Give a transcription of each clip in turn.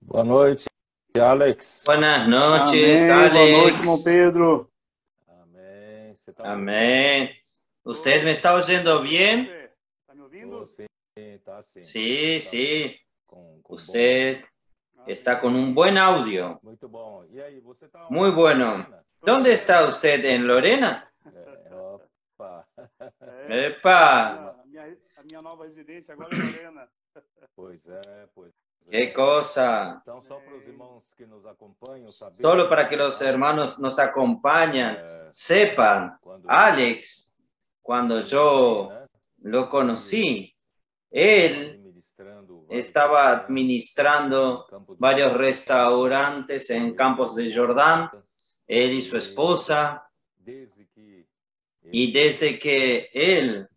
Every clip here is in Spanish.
Boa noite, Alex. Buenas noches, Amém. Boa noite, irmão Alex. Pedro. Amém. Você está Amén. ¿Usted me está oyendo bien? Está me ouvindo? Sim, tá sim. Sí, sí. Com Usted está con un buen audio. Muito bom. E aí, você está Muy bueno. ¿Dónde está usted? ¿En Lorena? Opa. ¡Epa! A minha nova residência agora é Lorena. Pois é. ¡Qué cosa! Então, só para os irmãos que nos acompanham saber. Solo para que los hermanos nos acompañan, sepan, Alex, cuando yo lo conocí, él estaba administrando varios restaurantes en Campos de Jordán, él y su esposa, y desde que él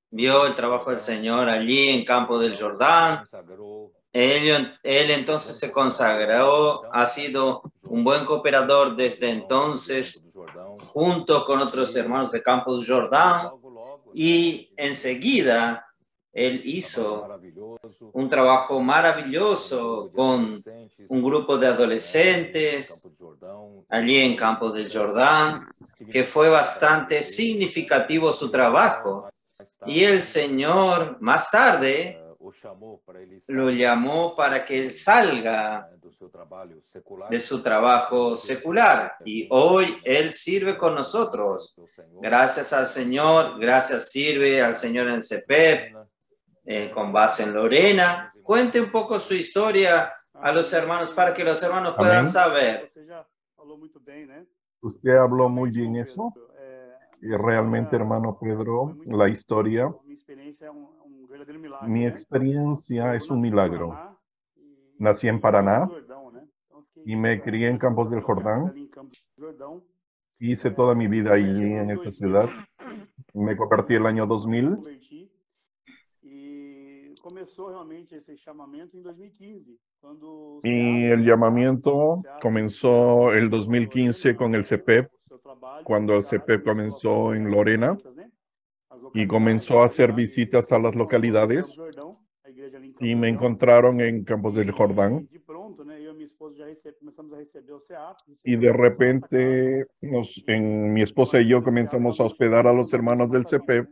vio el trabajo del Señor allí en Campos del Jordán, él entonces se consagró, ha sido un buen cooperador desde entonces, junto con otros hermanos de Campos del Jordán, y enseguida él hizo un trabajo maravilloso con un grupo de adolescentes allí en Campos del Jordán, que fue bastante significativo su trabajo. Y el Señor más tarde lo llamó para que él salga de su trabajo secular. Y hoy él sirve con nosotros. Gracias al Señor, gracias sirve al Señor en CEPEP, con base en Lorena. Cuente un poco su historia a los hermanos para que los hermanos puedan saber. Usted habló muy bien eso. Y realmente, hermano Pedro, la historia, mi experiencia es un milagro. Nací en Paraná y me crié en Campos del Jordán. Hice toda mi vida allí en esa ciudad. Me convertí el año 2000. Y el llamamiento comenzó el 2015 con el CEPEP, cuando el CEPEP comenzó en Lorena y comenzó a hacer visitas a las localidades y me encontraron en Campos del Jordán. Y de repente mi esposa y yo comenzamos a hospedar a los hermanos del CEPEP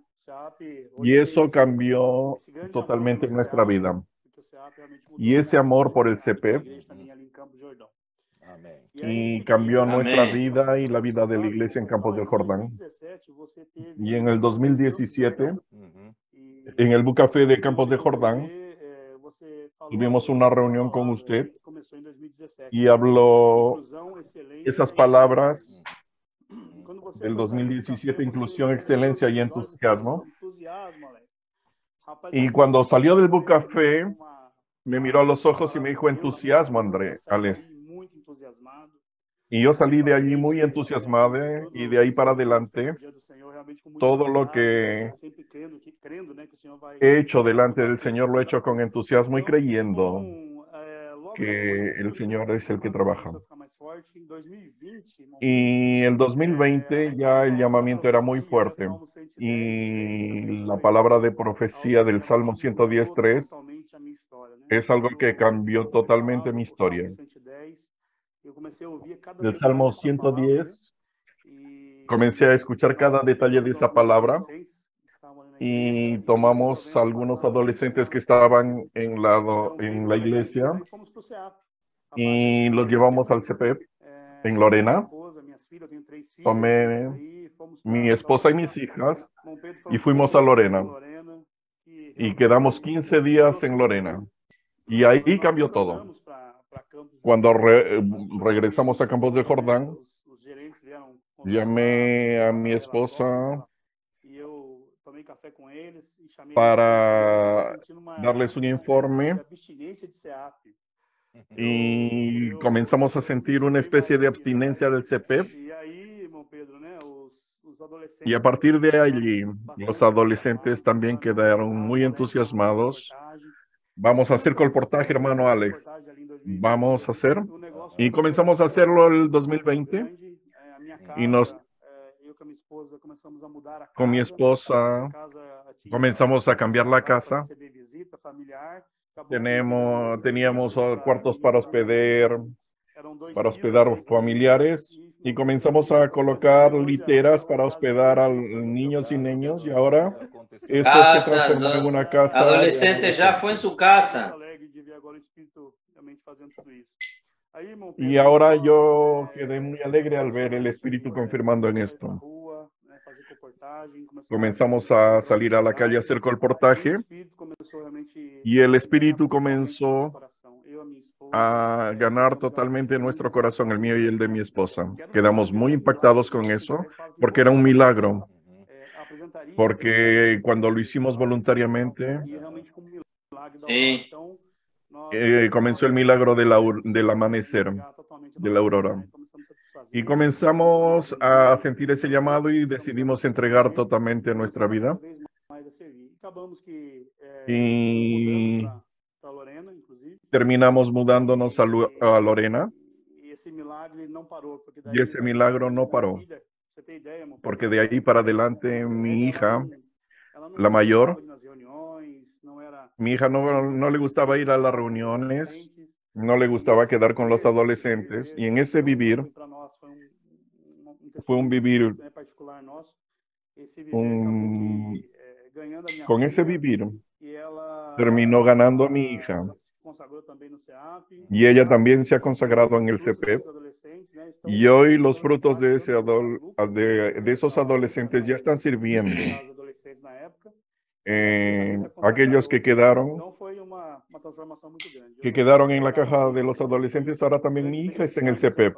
y eso cambió totalmente nuestra vida. Y ese amor por el CEPEP y cambió nuestra vida y la vida de la iglesia en Campos del Jordán. Y en el 2017, en el Bucafé de Campos del Jordán, tuvimos una reunión con usted y habló esas palabras del 2017, inclusión, excelencia y entusiasmo. Y cuando salió del Bucafé, me miró a los ojos y me dijo, entusiasmo, Alex. Y yo salí de allí muy entusiasmado y de ahí para adelante, todo lo que he hecho delante del Señor lo he hecho con entusiasmo y creyendo que el Señor es el que trabaja. Y el 2020 ya el llamamiento era muy fuerte y la palabra de profecía del Salmo 110:3 es algo que cambió totalmente mi historia. Del Salmo 110 comencé a escuchar cada detalle de esa palabra y tomamos algunos adolescentes que estaban en la iglesia y los llevamos al CEPEP en Lorena. Tomé mi esposa y mis hijas y fuimos a Lorena y quedamos 15 días en Lorena y ahí cambió todo. Cuando regresamos a Campos de Jordán, llamé a mi esposa para darles un informe y comenzamos a sentir una especie de abstinencia del CEPEP. Y a partir de allí, los adolescentes también quedaron muy entusiasmados. Vamos a hacer colportaje, hermano Alex. Vamos a hacer. Y comenzamos a hacerlo el 2020. Y con mi esposa comenzamos a cambiar la casa. teníamos cuartos para hospedar familiares y comenzamos a colocar literas para hospedar a niños y niños y ahora eso se transformó en una casa. Adolescente ya fue en su casa. Y ahora yo quedé muy alegre al ver el Espíritu confirmando en esto. Comenzamos a salir a la calle a hacer colportaje y el Espíritu comenzó a ganar totalmente nuestro corazón, el mío y el de mi esposa. Quedamos muy impactados con eso porque era un milagro. Porque cuando lo hicimos voluntariamente, Sí. Comenzó el milagro del amanecer, de la aurora. Y comenzamos a sentir ese llamado y decidimos entregar totalmente nuestra vida. Y terminamos mudándonos a Lorena. Y ese milagro no paró. Porque de ahí para adelante mi hija, la mayor, mi hija no le gustaba ir a las reuniones, no le gustaba quedar con los adolescentes. Y en ese vivir, fue un vivir, con ese vivir, terminó ganando a mi hija. Y ella también se ha consagrado en el CPEP. Y hoy los frutos de esos adolescentes ya están sirviendo. Aquellos que quedaron en la caja de los adolescentes, ahora también mi hija está en el CPEP.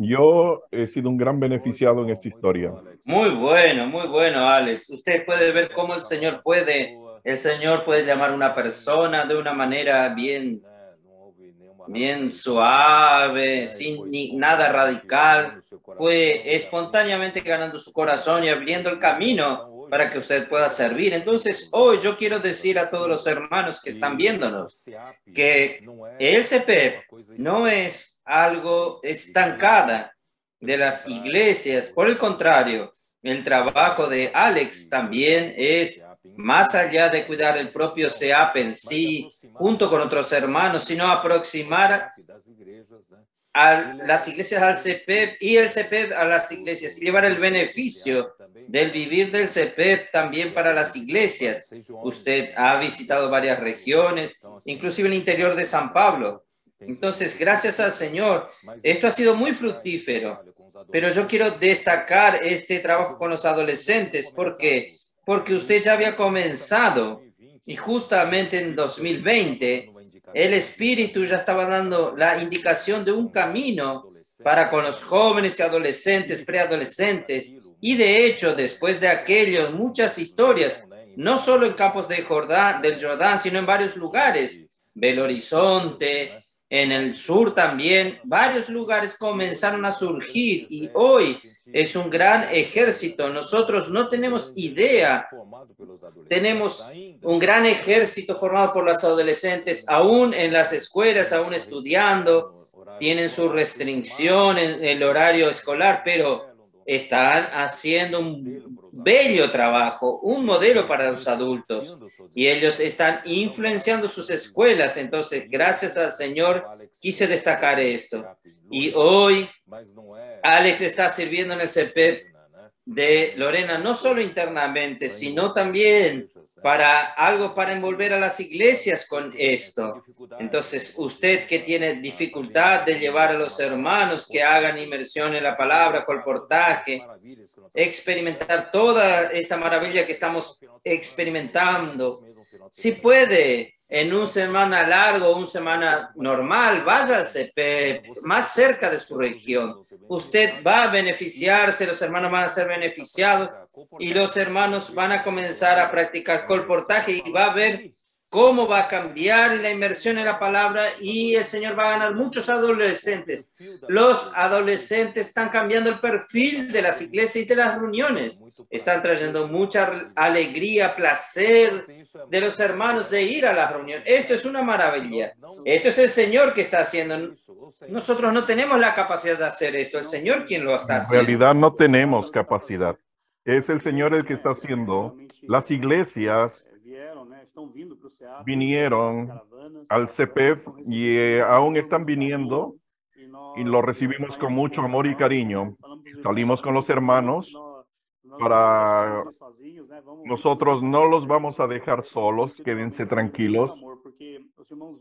Yo he sido un gran beneficiado en esta historia. Muy bueno, Alex. Usted puede ver cómo el Señor puede llamar a una persona de una manera bien suave, sin nada radical. Fue espontáneamente ganando su corazón y abriendo el camino para que usted pueda servir. Entonces, hoy yo quiero decir a todos los hermanos que están viéndonos que el CPEP no es algo estancada de las iglesias. Por el contrario, el trabajo de Alex también es más allá de cuidar el propio CEAP en sí, junto con otros hermanos, sino aproximar a las iglesias al CPEP y el CPEP a las iglesias, y llevar el beneficio del vivir del CPEP también para las iglesias. Usted ha visitado varias regiones, inclusive el interior de San Pablo. Entonces, gracias al Señor, esto ha sido muy fructífero. Pero yo quiero destacar este trabajo con los adolescentes porque usted ya había comenzado y justamente en 2020 el Espíritu ya estaba dando la indicación de un camino para con los jóvenes y adolescentes, preadolescentes. Y de hecho, después de aquello, muchas historias, no solo en Campos del Jordán, sino en varios lugares, Belo Horizonte, en el sur también, varios lugares comenzaron a surgir y hoy es un gran ejército. Nosotros no tenemos idea. Tenemos un gran ejército formado por los adolescentes, aún en las escuelas, aún estudiando, tienen su restricción en el horario escolar, pero están haciendo un bello trabajo, un modelo para los adultos, y ellos están influenciando sus escuelas. Entonces, gracias al Señor, quise destacar esto. Y hoy, Alex está sirviendo en el CPEP de Lorena, no solo internamente, sino también para envolver a las iglesias con esto. Entonces, usted que tiene dificultad de llevar a los hermanos que hagan inmersión en la palabra, colportaje, experimentar toda esta maravilla que estamos experimentando, si puede, en una semana largo, una semana normal, vaya al CP más cerca de su región. Usted va a beneficiarse, los hermanos van a ser beneficiados y los hermanos van a comenzar a practicar colportaje y va a ver cómo va a cambiar la inmersión en la palabra y el Señor va a ganar muchos adolescentes. Los adolescentes están cambiando el perfil de las iglesias y de las reuniones. Están trayendo mucha alegría, placer de los hermanos de ir a la reunión. Esto es una maravilla. Esto es el Señor que está haciendo. Nosotros no tenemos la capacidad de hacer esto. El Señor quien lo está haciendo. En realidad no tenemos capacidad. Es el Señor el que está haciendo. Las iglesias vinieron al CEPEF y aún están viniendo y lo recibimos con mucho amor y cariño. Salimos con los hermanos para nosotros no los vamos a dejar solos, quédense tranquilos.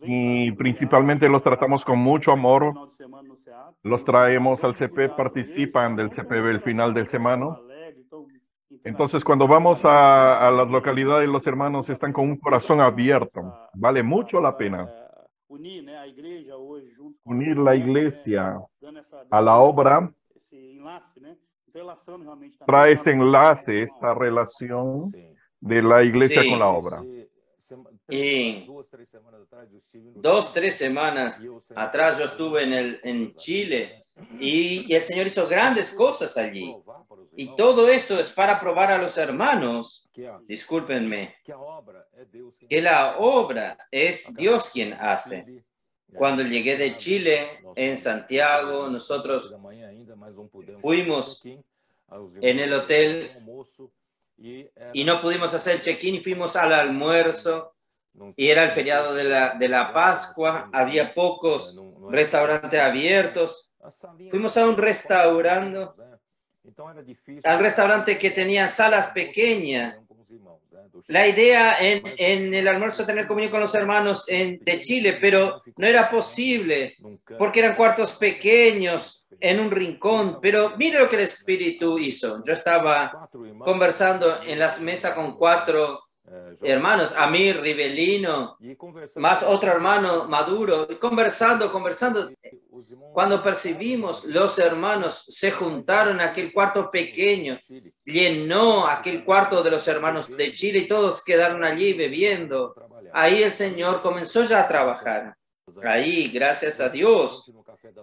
Y principalmente los tratamos con mucho amor. Los traemos al CEPEF, participan del CEPEF el final del semana. Entonces, cuando vamos a las localidades, los hermanos están con un corazón abierto. Vale mucho la pena. Unir la iglesia a la obra trae ese enlace, esa relación de la iglesia con la obra. Y 2, 3 semanas atrás yo estuve en Chile y el Señor hizo grandes cosas allí. Y todo esto es para probar a los hermanos, discúlpenme, que la obra es Dios quien hace. Cuando llegué de Chile, en Santiago, nosotros fuimos en el hotel y no pudimos hacer check-in y fuimos al almuerzo. Y era el feriado de la Pascua, había pocos restaurantes abiertos. Fuimos a un restaurante que tenía salas pequeñas. La idea en el almuerzo tener comunión con los hermanos de Chile, pero no era posible porque eran cuartos pequeños en un rincón. Pero mire lo que el Espíritu hizo. Yo estaba conversando en las mesas con 4 hermanos, Amir, Rivelino, más otro hermano Maduro, conversando. Cuando percibimos, los hermanos se juntaron en aquel cuarto pequeño, llenó aquel cuarto de los hermanos de Chile y todos quedaron allí bebiendo. Ahí el Señor comenzó ya a trabajar. Ahí, gracias a Dios,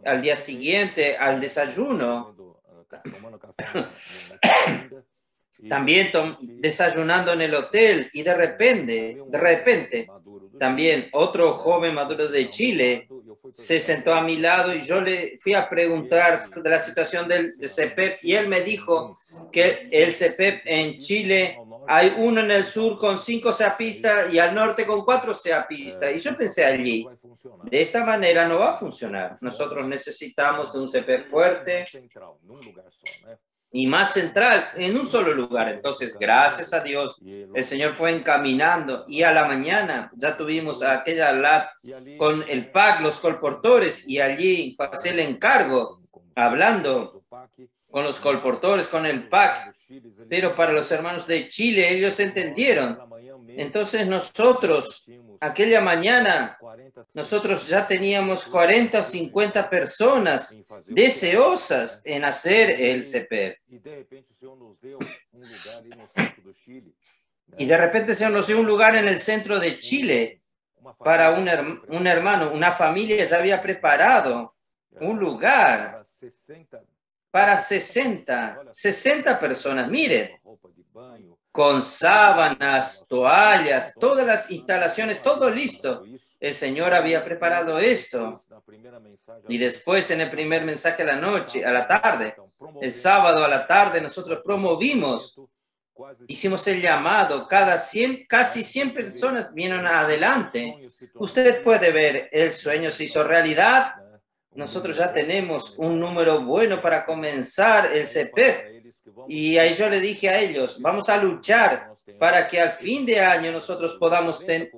al día siguiente, al desayuno, también desayunando en el hotel y de repente, también otro joven maduro de Chile se sentó a mi lado y yo le fui a preguntar de la situación del CEPEP y él me dijo que el CEPEP en Chile hay uno en el sur con 5 seapistas y al norte con 4 seapistas. Y yo pensé allí, de esta manera no va a funcionar. Nosotros necesitamos de un CEPEP fuerte y más central en un solo lugar. Entonces, gracias a Dios, el Señor fue encaminando y a la mañana ya tuvimos aquella lab con el PAC, los colportores, y allí pasé el encargo hablando con los colportores, con el PAC, pero para los hermanos de Chile, ellos entendieron. Entonces nosotros, aquella mañana, nosotros ya teníamos 40 o 50 personas deseosas en hacer el CEPEP. Y de repente el Señor nos dio un lugar en el centro de Chile para un hermano, una familia ya había preparado un lugar para 60 personas. Miren, con sábanas, toallas, todas las instalaciones, todo listo. El Señor había preparado esto. Y después en el primer mensaje a la tarde, el sábado a la tarde, nosotros promovimos, hicimos el llamado, casi 100 personas vinieron adelante. Usted puede ver, el sueño se hizo realidad. Nosotros ya tenemos un número bueno para comenzar el CEPEP. Y ahí yo le dije a ellos, vamos a luchar para que al fin de año nosotros podamos tener,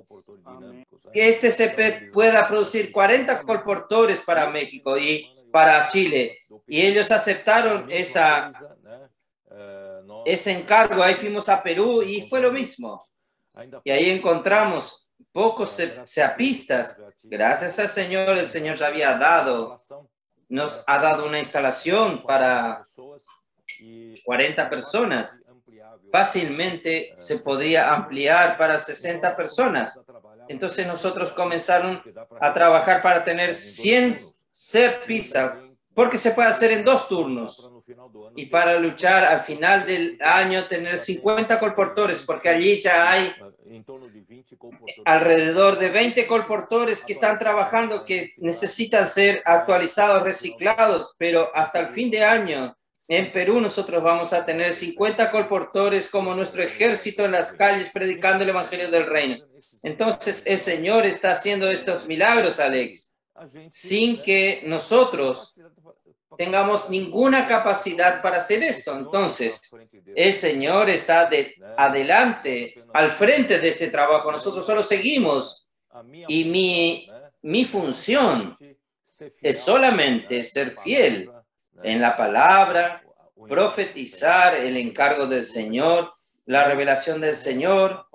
que este CEPEP pueda producir 40 colportores para México y para Chile. Y ellos aceptaron ese encargo. Ahí fuimos a Perú y fue lo mismo. Y ahí encontramos pocos seapistas. Gracias al Señor, el Señor ya nos ha dado una instalación para 40 personas. Fácilmente se podría ampliar para 60 personas. Entonces nosotros comenzamos a trabajar para tener 100 seapistas, porque se puede hacer en 2 turnos. Y para luchar al final del año tener 50 colportores, porque allí ya hay alrededor de 20 colportores que están trabajando, que necesitan ser actualizados, reciclados, pero hasta el fin de año en Perú nosotros vamos a tener 50 colportores como nuestro ejército en las calles predicando el Evangelio del Reino. Entonces el Señor está haciendo estos milagros, Alex, sin que nosotros tengamos ninguna capacidad para hacer esto. Entonces, el Señor está adelante, al frente de este trabajo. Nosotros solo seguimos. Y mi función es solamente ser fiel en la palabra, profetizar el encargo del Señor, la revelación del Señor,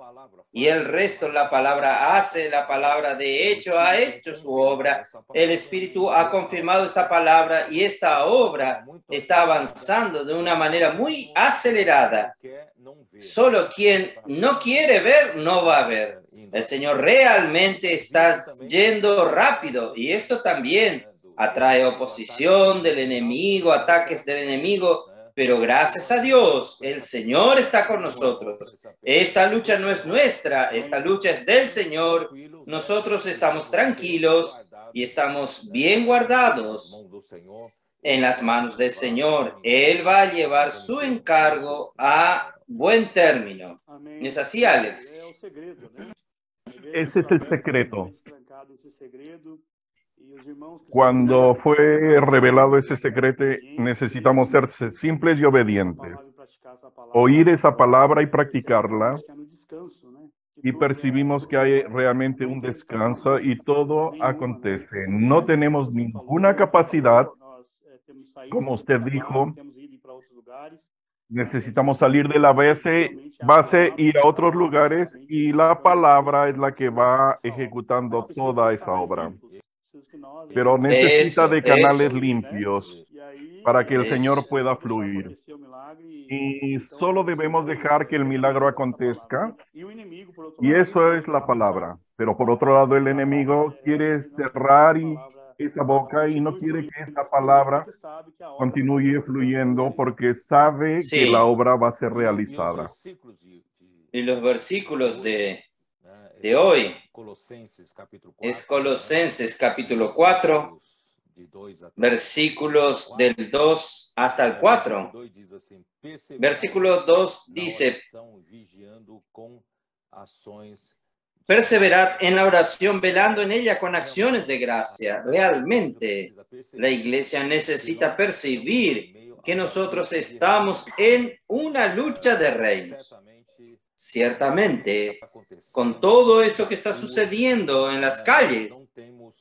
y el resto la palabra hace, la palabra de hecho ha hecho su obra. El Espíritu ha confirmado esta palabra y esta obra está avanzando de una manera muy acelerada. Solo quien no quiere ver, no va a ver. El Señor realmente está yendo rápido y esto también atrae oposición del enemigo, ataques del enemigo. Pero gracias a Dios, el Señor está con nosotros. Esta lucha no es nuestra, esta lucha es del Señor. Nosotros estamos tranquilos y estamos bien guardados en las manos del Señor. Él va a llevar su encargo a buen término. ¿No es así, Alex? Ese es el secreto. Cuando fue revelado ese secreto, necesitamos ser simples y obedientes. Oír esa palabra y practicarla. Y percibimos que hay realmente un descanso y todo acontece. No tenemos ninguna capacidad, como usted dijo. Necesitamos salir de la base, ir a otros lugares y la palabra es la que va ejecutando toda esa obra. Pero necesita de canales limpios para que el Señor pueda fluir. Y solo debemos dejar que el milagro acontezca. Y eso es la palabra. Pero por otro lado, el enemigo quiere cerrar esa boca y no quiere que esa palabra continúe fluyendo porque sabe que la obra va a ser realizada. Y los versículos de hoy es Colosenses capítulo 4, versículos del 2 hasta el 4. Versículo 2 dice: perseverad en la oración, velando en ella con acciones de gracia. Realmente, la iglesia necesita percibir que nosotros estamos en una lucha de reinos. Ciertamente, con todo esto que está sucediendo en las calles,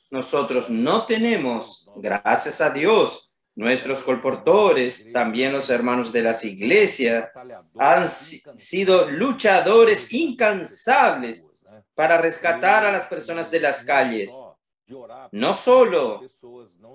nosotros no tenemos, gracias a Dios, nuestros colportores, también los hermanos de las iglesias, han sido luchadores incansables para rescatar a las personas de las calles. No solo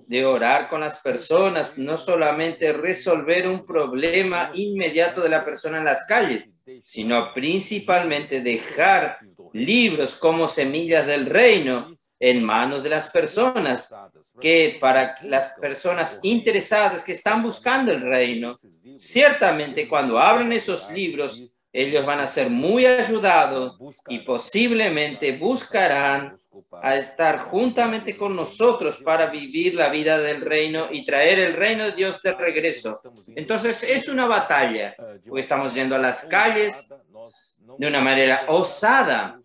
de orar con las personas, no solamente resolver un problema inmediato de la persona en las calles, sino principalmente dejar libros como semillas del reino en manos de las personas, que para las personas interesadas que están buscando el reino, ciertamente cuando abren esos libros, ellos van a ser muy ayudados y posiblemente buscarán a estar juntamente con nosotros para vivir la vida del reino y traer el reino de Dios de regreso. Entonces es una batalla, porque estamos yendo a las calles de una manera osada.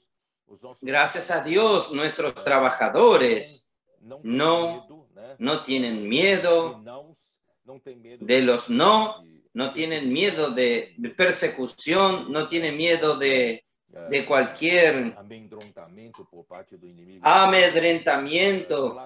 Gracias a Dios, nuestros trabajadores no tienen miedo de los no tienen miedo de persecución, no tienen miedo de cualquier amedrentamiento.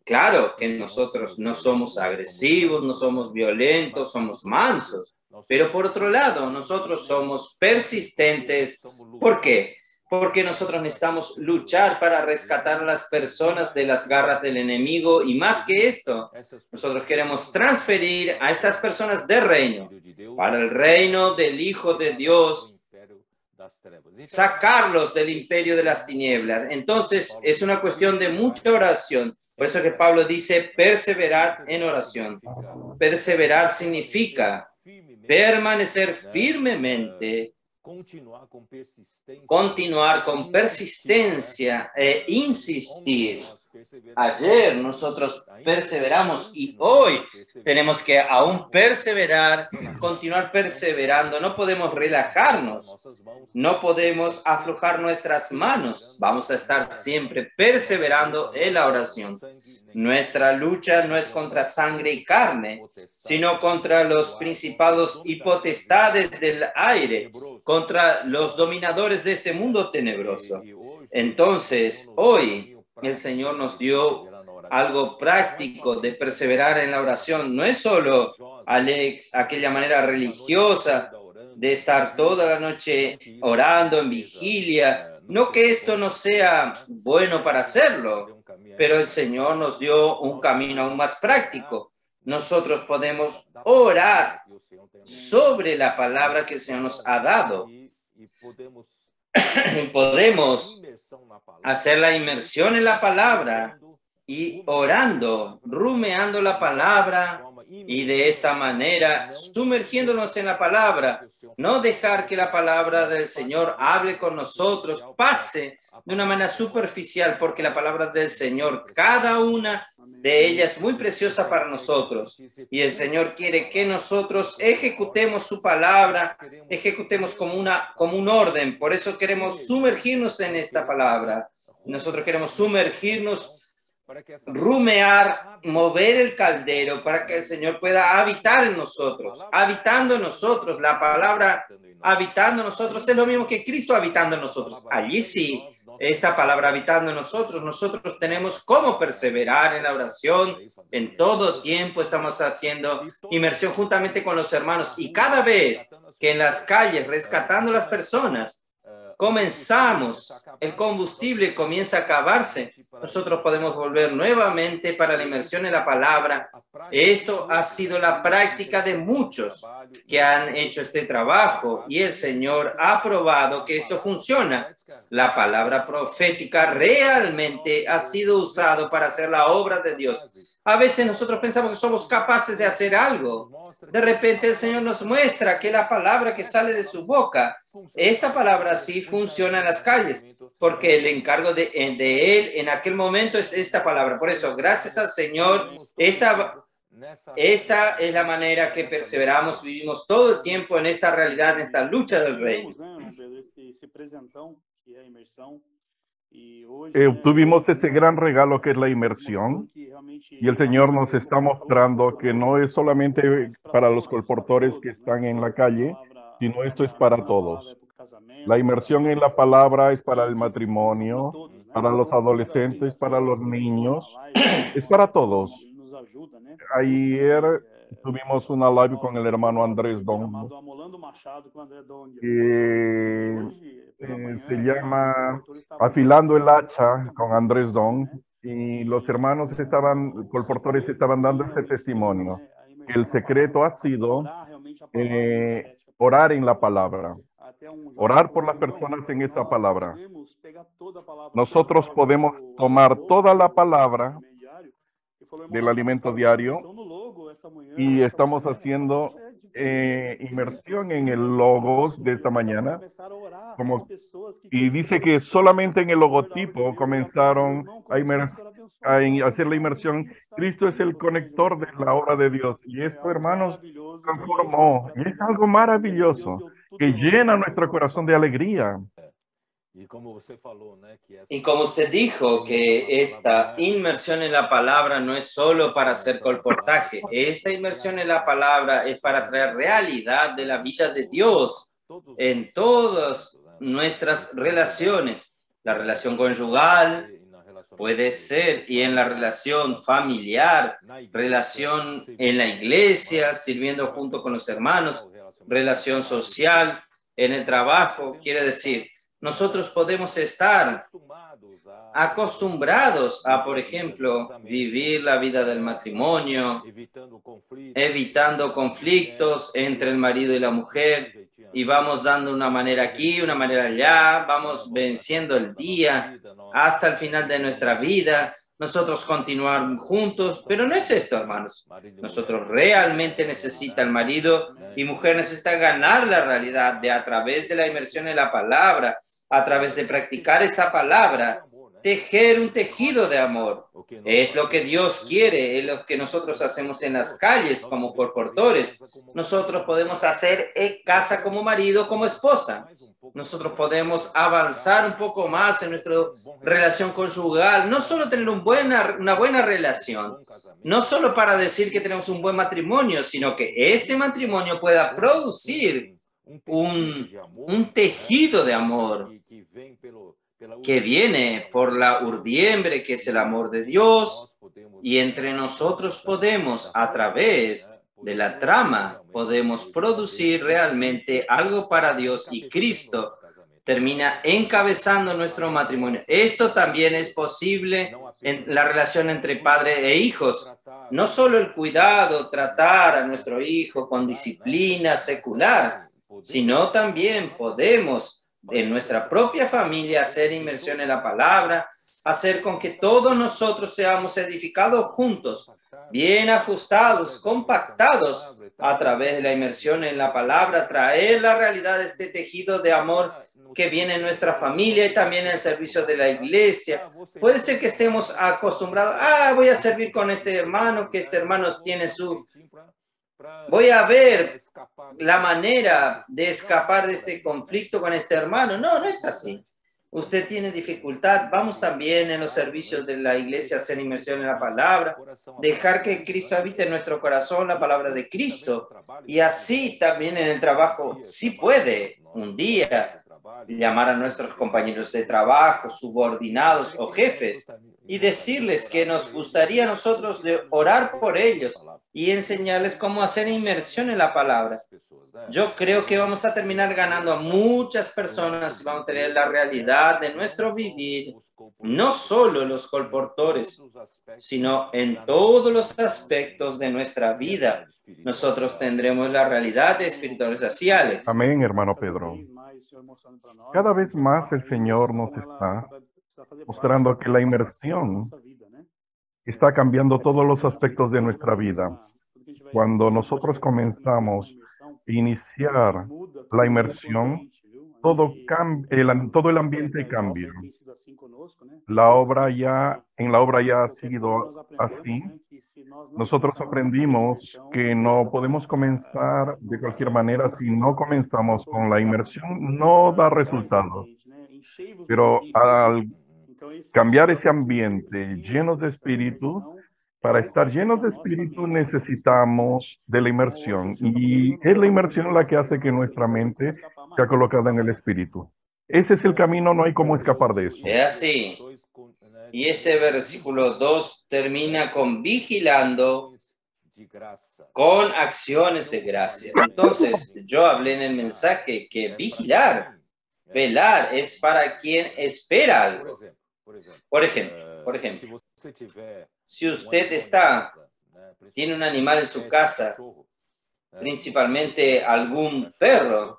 Claro que nosotros no somos agresivos, no somos violentos, somos mansos. Pero por otro lado, nosotros somos persistentes. ¿Por qué? Porque nosotros necesitamos luchar para rescatar a las personas de las garras del enemigo y más que esto, nosotros queremos transferir a estas personas del reino, para el reino del Hijo de Dios, sacarlos del imperio de las tinieblas. Entonces es una cuestión de mucha oración. Por eso que Pablo dice, perseverad en oración. Perseverar significa permanecer firmemente, continuar con persistencia e insistir. Ayer nosotros perseveramos y hoy tenemos que aún perseverar, continuar perseverando. No podemos relajarnos, no podemos aflojar nuestras manos. Vamos a estar siempre perseverando en la oración. Nuestra lucha no es contra sangre y carne, sino contra los principados y potestades del aire, contra los dominadores de este mundo tenebroso. Entonces, hoy el Señor nos dio algo práctico de perseverar en la oración. No es solo, Alex, aquella manera religiosa de estar toda la noche orando en vigilia. No que esto no sea bueno para hacerlo, pero el Señor nos dio un camino aún más práctico. Nosotros podemos orar sobre la palabra que el Señor nos ha dado. Podemos hacer la inmersión en la palabra y orando, rumeando la palabra y de esta manera sumergiéndonos en la palabra. No dejar que la palabra del Señor hable con nosotros, pase de una manera superficial, porque la palabra del Señor, cada una de ellas es muy preciosa para nosotros. Y el Señor quiere que nosotros ejecutemos su palabra, ejecutemos como un orden. Por eso queremos sumergirnos en esta palabra. Nosotros queremos sumergirnos, rumear, mover el caldero para que el Señor pueda habitar en nosotros, habitando en nosotros. La palabra habitando en nosotros es lo mismo que Cristo habitando en nosotros. Allí sí, esta palabra habitando en nosotros, nosotros tenemos cómo perseverar en la oración. En todo tiempo estamos haciendo inmersión juntamente con los hermanos y cada vez que en las calles, rescatando a las personas, comenzamos, el combustible comienza a acabarse, nosotros podemos volver nuevamente para la inmersión en la palabra. Esto ha sido la práctica de muchos que han hecho este trabajo y el Señor ha probado que esto funciona. La palabra profética realmente ha sido usado para hacer la obra de Dios. A veces nosotros pensamos que somos capaces de hacer algo. De repente el Señor nos muestra que la palabra que sale de su boca, esta palabra sí funciona en las calles, porque el encargo de Él en aquel momento es esta palabra. Por eso, gracias al Señor, esta es la manera que perseveramos, vivimos todo el tiempo en esta realidad, en esta lucha del reino. Tuvimos ese gran regalo que es la inmersión y el Señor nos está mostrando que no es solamente para los colportores que están en la calle, sino esto es para todos. La inmersión en la palabra es para el matrimonio, para los adolescentes, para los niños, es para todos. Ayer tuvimos una live con el hermano Andrés Don, se llama Afilando el Hacha con Andrés Don, y los hermanos colportores estaban dando ese testimonio. El secreto ha sido orar en la palabra, orar por las personas en esa palabra. Nosotros podemos tomar toda la palabra del alimento diario y estamos haciendo inmersión en el logos de esta mañana, y dice que solamente en el logotipo comenzaron a hacer la inmersión. Cristo es el conector de la obra de Dios, y esto, hermanos, transformó, y es algo maravilloso que llena nuestro corazón de alegría. Y como usted dijo, que esta inmersión en la palabra no es solo para hacer colportaje. Esta inmersión en la palabra es para traer realidad de la vida de Dios en todas nuestras relaciones. La relación conyugal puede ser, y en la relación familiar, relación en la iglesia, sirviendo junto con los hermanos, relación social, en el trabajo. Quiere decir, nosotros podemos estar acostumbrados a, por ejemplo, vivir la vida del matrimonio, evitando conflictos entre el marido y la mujer, y vamos dando una manera aquí, una manera allá, vamos venciendo el día hasta el final de nuestra vida. Nosotros continuar juntos, pero no es esto, hermanos. Nosotros realmente necesita el marido y mujer necesita ganar la realidad de a través de la inmersión en la palabra, a través de practicar esta palabra, tejer un tejido de amor. Es lo que Dios quiere, es lo que nosotros hacemos en las calles como corportores. Nosotros podemos hacer en casa como marido, como esposa. Nosotros podemos avanzar un poco más en nuestra relación conyugal, no solo tener una buena relación, no solo para decir que tenemos un buen matrimonio, sino que este matrimonio pueda producir un tejido de amor que viene por la urdiembre, que es el amor de Dios, y entre nosotros podemos, a través de la trama, podemos producir realmente algo para Dios, y Cristo termina encabezando nuestro matrimonio. Esto también es posible en la relación entre padre e hijos. No solo el cuidado, tratar a nuestro hijo con disciplina secular, sino también podemos en nuestra propia familia hacer inmersión en la palabra, hacer con que todos nosotros seamos edificados juntos, bien ajustados, compactados a través de la inmersión en la palabra, traer la realidad de este tejido de amor que viene en nuestra familia y también en el servicio de la iglesia. Puede ser que estemos acostumbrados, voy a servir con este hermano, que este hermano tiene su... Voy a ver la manera de escapar de este conflicto con este hermano. No, no es así. Usted tiene dificultad, vamos también en los servicios de la iglesia a hacer inmersión en la palabra, dejar que Cristo habite en nuestro corazón, la palabra de Cristo, y así también en el trabajo, si puede, un día, llamar a nuestros compañeros de trabajo, subordinados o jefes, y decirles que nos gustaría a nosotros de orar por ellos y enseñarles cómo hacer inmersión en la palabra. Yo creo que vamos a terminar ganando a muchas personas y vamos a tener la realidad de nuestro vivir, no solo los colportores, sino en todos los aspectos de nuestra vida. Nosotros tendremos la realidad de espirituales así, Alex. Amén, hermano Pedro. Cada vez más el Señor nos está mostrando que la inmersión está cambiando todos los aspectos de nuestra vida. Cuando nosotros comenzamos a iniciar la inmersión, todo el ambiente cambia. En la obra ya ha sido así. Nosotros aprendimos que no podemos comenzar de cualquier manera. Si no comenzamos con la inmersión, no da resultados. Pero al cambiar ese ambiente llenos de espíritu, para estar llenos de espíritu necesitamos de la inmersión, y es la inmersión la que hace que nuestra mente sea colocada en el espíritu. Ese es el camino, no hay cómo escapar de eso. Es así. Y este versículo 2 termina con vigilando con acciones de gracia. Entonces, yo hablé en el mensaje que vigilar, velar, es para quien espera algo. Por ejemplo, si usted tiene un animal en su casa, principalmente algún perro.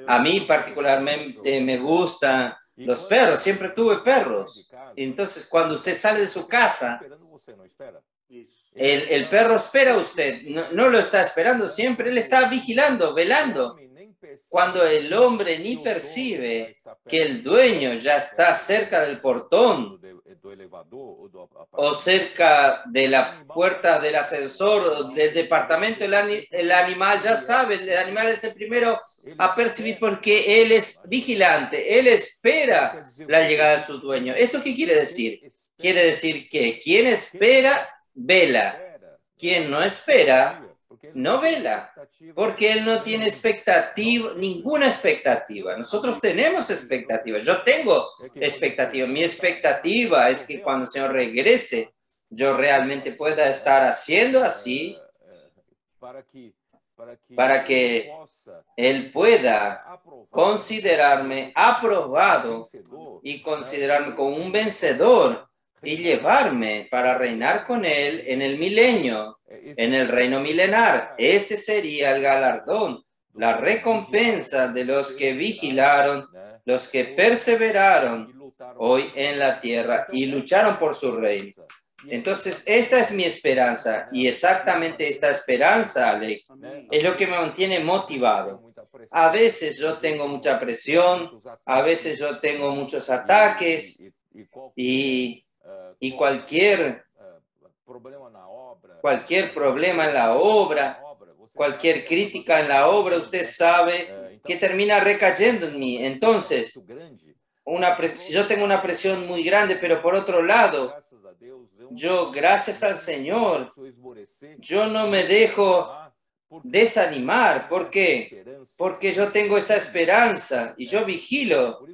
A mí particularmente me gustan los perros, siempre tuve perros. Entonces, cuando usted sale de su casa, el perro espera a usted, no lo está esperando siempre, él está vigilando, velando. Cuando el hombre ni percibe que el dueño ya está cerca del portón o cerca de la puerta del ascensor o del departamento, el animal ya sabe, el animal es el primero a percibir porque él es vigilante, él espera la llegada de su dueño. ¿Esto qué quiere decir? Quiere decir que quien espera, vela. Quien no espera, no vela, porque él no tiene ninguna expectativa. Nosotros tenemos expectativas. Yo tengo expectativa. Mi expectativa es que cuando el Señor regrese, yo realmente pueda estar haciendo así para que Él pueda considerarme aprobado y considerarme como un vencedor y llevarme para reinar con Él en el milenio, en el reino milenar. Este sería el galardón, la recompensa de los que vigilaron, los que perseveraron hoy en la tierra y lucharon por su reino. Entonces, esta es mi esperanza, y exactamente esta esperanza, Alex, es lo que me mantiene motivado. A veces yo tengo mucha presión, a veces yo tengo muchos ataques y cualquier problema en la obra, cualquier crítica en la obra, usted sabe que termina recayendo en mí. Entonces, si yo tengo una presión muy grande, pero por otro lado, yo, gracias al Señor, yo no me dejo desanimar. ¿Por qué? Porque yo tengo esta esperanza y yo vigilo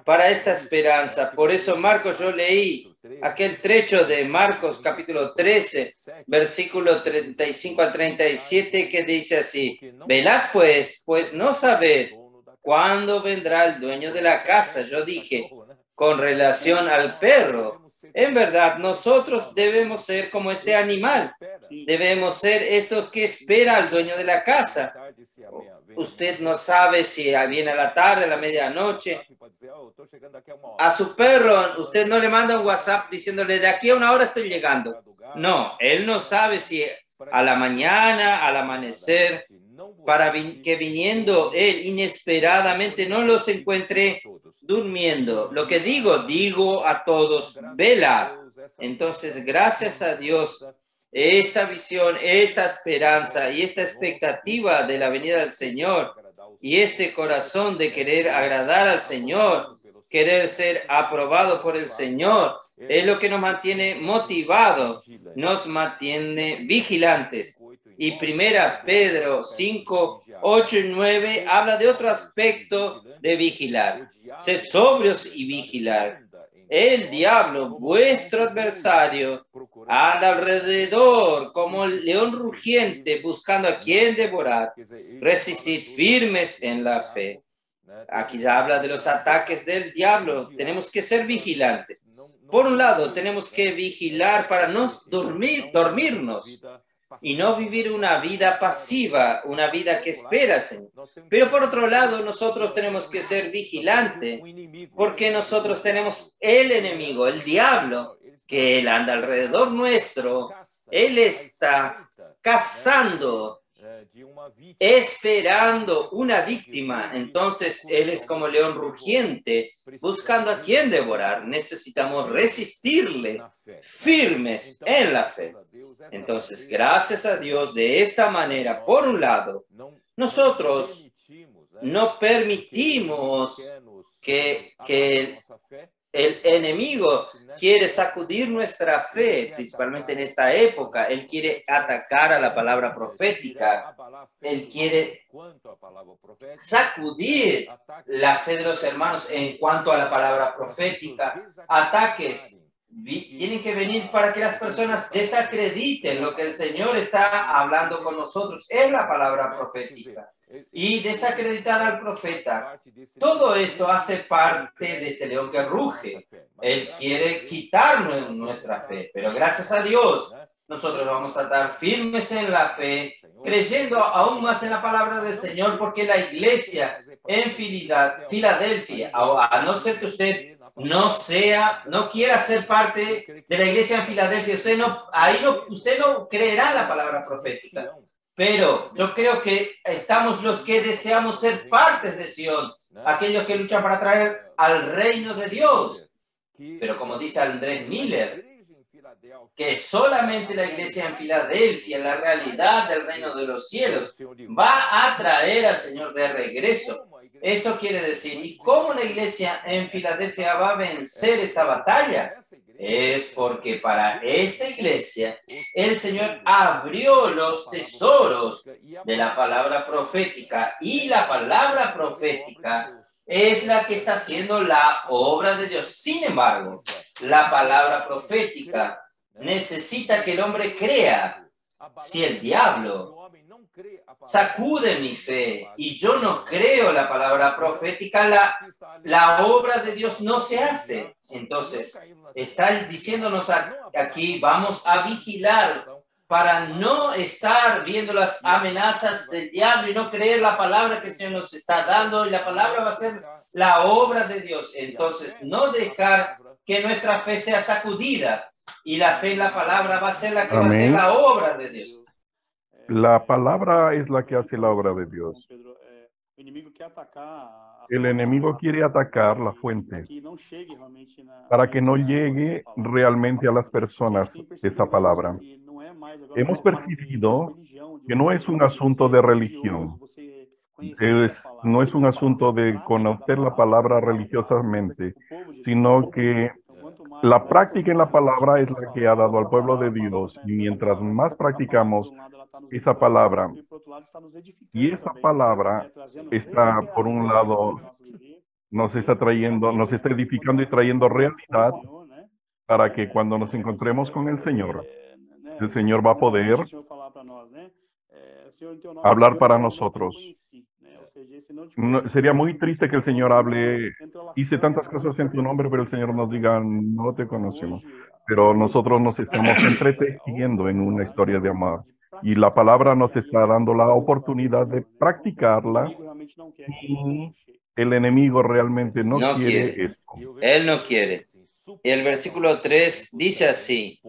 para esta esperanza. Por eso, Marcos, yo leí aquel trecho de Marcos capítulo 13, versículo 35 al 37, que dice así: velad pues no sabed cuándo vendrá el dueño de la casa. Yo dije, con relación al perro, en verdad nosotros debemos ser como este animal. Debemos ser estos que espera al dueño de la casa. Usted no sabe si viene a la tarde, a la medianoche. A su perro, usted no le manda un WhatsApp diciéndole, de aquí a una hora estoy llegando. No, él no sabe si a la mañana, al amanecer, para que viniendo él inesperadamente no los encuentre durmiendo. Lo que digo a todos, velad. Entonces, gracias a Dios, esta visión, esta esperanza y esta expectativa de la venida del Señor y este corazón de querer agradar al Señor, querer ser aprobado por el Señor, es lo que nos mantiene motivados, nos mantiene vigilantes. Y 1 Pedro 5, 8 y 9 habla de otro aspecto de vigilar. Sed sobrios y vigilar. El diablo, vuestro adversario, anda alrededor como el león rugiente buscando a quien devorar. Resistid firmes en la fe. Aquí se habla de los ataques del diablo. Tenemos que ser vigilantes. Por un lado, tenemos que vigilar para no dormirnos y no vivir una vida pasiva, una vida que espera al Señor. Pero por otro lado, nosotros tenemos que ser vigilantes, porque nosotros tenemos el enemigo, el diablo, que él anda alrededor nuestro. Él está cazando, esperando una víctima. Entonces, él es como león rugiente, buscando a quien devorar. Necesitamos resistirle, firmes en la fe. Entonces, gracias a Dios, de esta manera, por un lado, nosotros no permitimos que el enemigo quiere sacudir nuestra fe, principalmente en esta época. Él quiere atacar a la palabra profética. Él quiere sacudir la fe de los hermanos en cuanto a la palabra profética. Ataques tienen que venir para que las personas desacrediten lo que el Señor está hablando con nosotros. Es la palabra profética. Y desacreditar al profeta. Todo esto hace parte de este león que ruge. Él quiere quitarnos nuestra fe, pero gracias a Dios, nosotros vamos a estar firmes en la fe, creyendo aún más en la palabra del Señor, porque la iglesia en Filadelfia, a no ser que usted no quiera ser parte de la iglesia en Filadelfia, usted no creerá en la palabra profética. Pero yo creo que estamos los que deseamos ser partes de Sion, aquellos que luchan para traer al reino de Dios. Pero como dice Andrés Miller, que solamente la iglesia en Filadelfia, la realidad del reino de los cielos, va a traer al Señor de regreso. Eso quiere decir, ¿y cómo la iglesia en Filadelfia va a vencer esta batalla? Es porque para esta iglesia el Señor abrió los tesoros de la palabra profética, y la palabra profética es la que está haciendo la obra de Dios. Sin embargo, la palabra profética necesita que el hombre crea. Si el diablo sacude mi fe y yo no creo la palabra profética, la obra de Dios no se hace. Entonces, está diciéndonos aquí, vamos a vigilar para no estar viendo las amenazas del diablo y no creer la palabra que el Señor nos está dando, y la palabra va a ser la obra de Dios. Entonces, no dejar que nuestra fe sea sacudida, y la fe en la palabra va a ser la que va a ser la obra de Dios. La palabra es la que hace la obra de Dios. El enemigo quiere atacar la fuente para que no llegue realmente a las personas esa palabra. Hemos percibido que no es un asunto de religión, no es un asunto de conocer la palabra religiosamente, sino que la práctica en la palabra es la que ha dado al pueblo de Dios. Y mientras más practicamos esa palabra, y esa palabra está, por un lado, nos está edificando y trayendo realidad para que cuando nos encontremos con el Señor va a poder hablar para nosotros. Sería muy triste que el Señor hable, hice tantas cosas en tu nombre, pero el Señor nos diga, no te conocemos. Pero nosotros nos estamos entretejiendo en una historia de amor. Y la palabra nos está dando la oportunidad de practicarla. Y el enemigo realmente no quiere esto. Él no quiere. Y el versículo 3 dice así: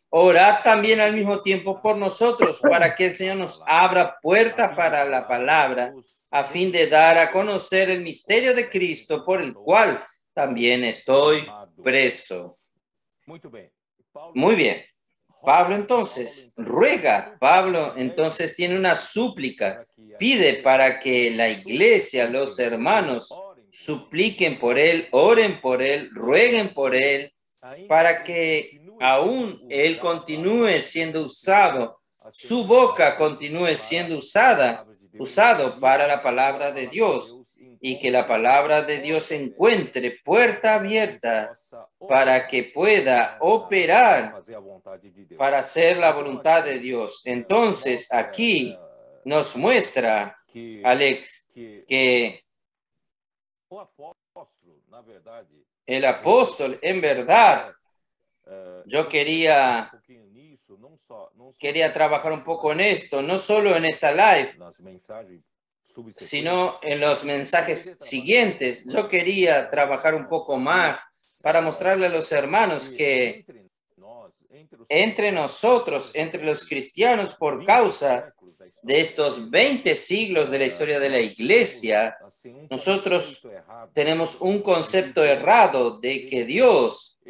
orad también al mismo tiempo por nosotros, para que el Señor nos abra puerta para la palabra, a fin de dar a conocer el misterio de Cristo, por el cual también estoy preso. Muy bien. Pablo entonces ruega, Pablo entonces tiene una súplica, pide para que la iglesia, los hermanos, supliquen por él, oren por él, rueguen por él, para que aún él continúe siendo usado, su boca continúe siendo usado para la palabra de Dios, y que la palabra de Dios encuentre puerta abierta para que pueda operar para hacer la voluntad de Dios. Entonces, aquí nos muestra, Alex, que el apóstol, en verdad, yo quería trabajar un poco en esto, no solo en esta live, sino en los mensajes siguientes. Yo quería trabajar un poco más para mostrarle a los hermanos que entre nosotros, entre los cristianos, por causa de estos 20 siglos de la historia de la iglesia, nosotros tenemos un concepto errado de que Dios,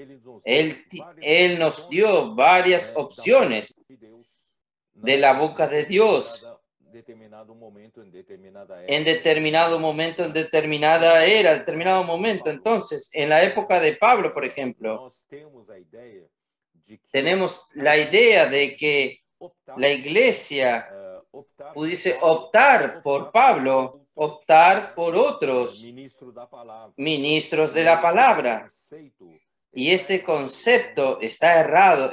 Él nos dio varias opciones de la boca de Dios en determinado momento, en determinada era, determinado momento. Entonces, en la época de Pablo, por ejemplo, tenemos la idea de que la iglesia pudiese optar por Pablo, optar por otros ministros de la palabra. Y este concepto está errado,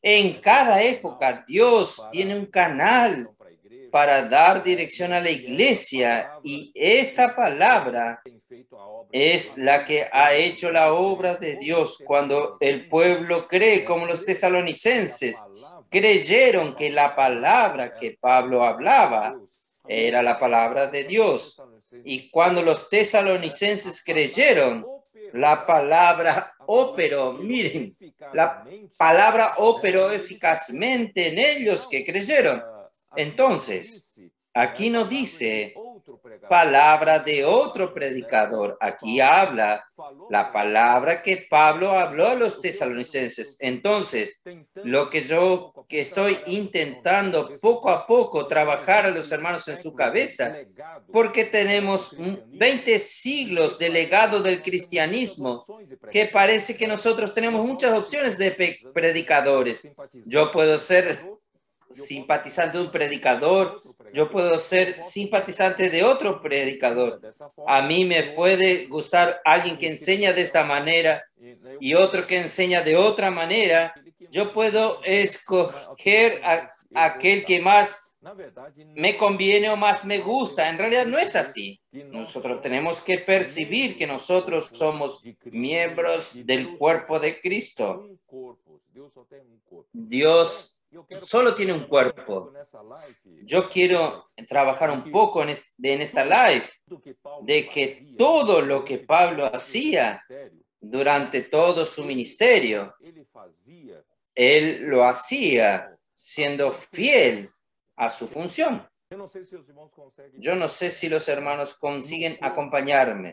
En cada época Dios tiene un canal para dar dirección a la iglesia, y esta palabra es la que ha hecho la obra de Dios. Cuando el pueblo cree, como los tesalonicenses, creyeron que la palabra que Pablo hablaba era la palabra de Dios. Y cuando los tesalonicenses creyeron, la palabra operó, miren, la palabra operó eficazmente en ellos que creyeron. Entonces, aquí no dice palabra de otro predicador, aquí habla la palabra que Pablo habló a los tesalonicenses. Entonces, lo que yo estoy intentando poco a poco trabajar a los hermanos en su cabeza, porque tenemos 20 siglos de legado del cristianismo, que parece que nosotros tenemos muchas opciones de predicadores. Yo puedo ser simpatizante de un predicador, yo puedo ser simpatizante de otro predicador. A mí me puede gustar alguien que enseña de esta manera y otro que enseña de otra manera. Yo puedo escoger a aquel que más me conviene o más me gusta. En realidad no es así. Nosotros tenemos que percibir que nosotros somos miembros del cuerpo de Cristo. Dios solo tiene un cuerpo. Yo quiero trabajar un poco en esta live de que todo lo que Pablo hacía durante todo su ministerio, él lo hacía siendo fiel a su función. Yo no sé si los hermanos consiguen acompañarme.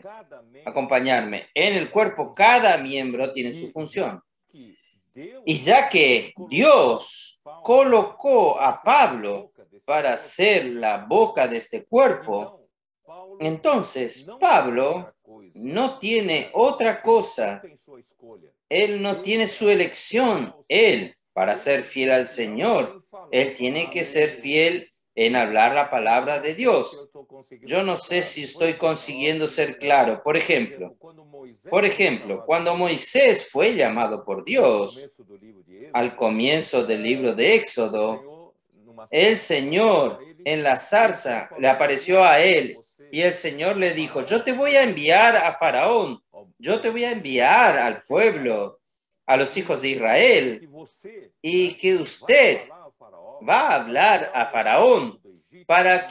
En el cuerpo, cada miembro tiene su función. Y ya que Dios colocó a Pablo para ser la boca de este cuerpo, entonces Pablo no tiene otra cosa. Él no tiene su elección. Él, para ser fiel al Señor, él tiene que ser fiel en hablar la palabra de Dios. Yo no sé si estoy consiguiendo ser claro. Por ejemplo, cuando Moisés fue llamado por Dios al comienzo del libro de Éxodo, el Señor en la zarza le apareció a él y el Señor le dijo: yo te voy a enviar a Faraón, yo te voy a enviar al pueblo, a los hijos de Israel, y que usted va a hablar a Faraón para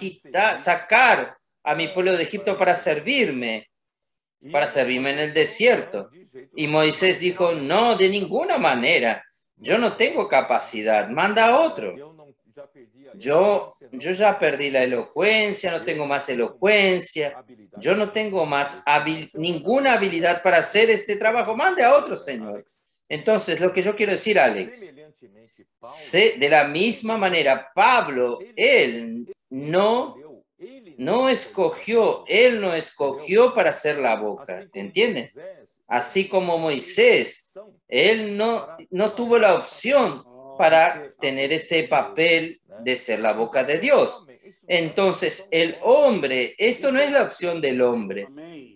sacar a mi pueblo de Egipto para servirme en el desierto. Y Moisés dijo: no, de ninguna manera, yo no tengo capacidad, manda a otro. Yo ya perdí la elocuencia, no tengo más elocuencia, yo no tengo más ninguna habilidad para hacer este trabajo, mande a otro, Señor. Entonces, lo que yo quiero decir, Alex, de la misma manera, Pablo, él no escogió para hacer la boca, ¿entienden? Así como Moisés, él no tuvo la opción para tener este papel de ser la boca de Dios. Entonces, el hombre, esto no es la opción del hombre,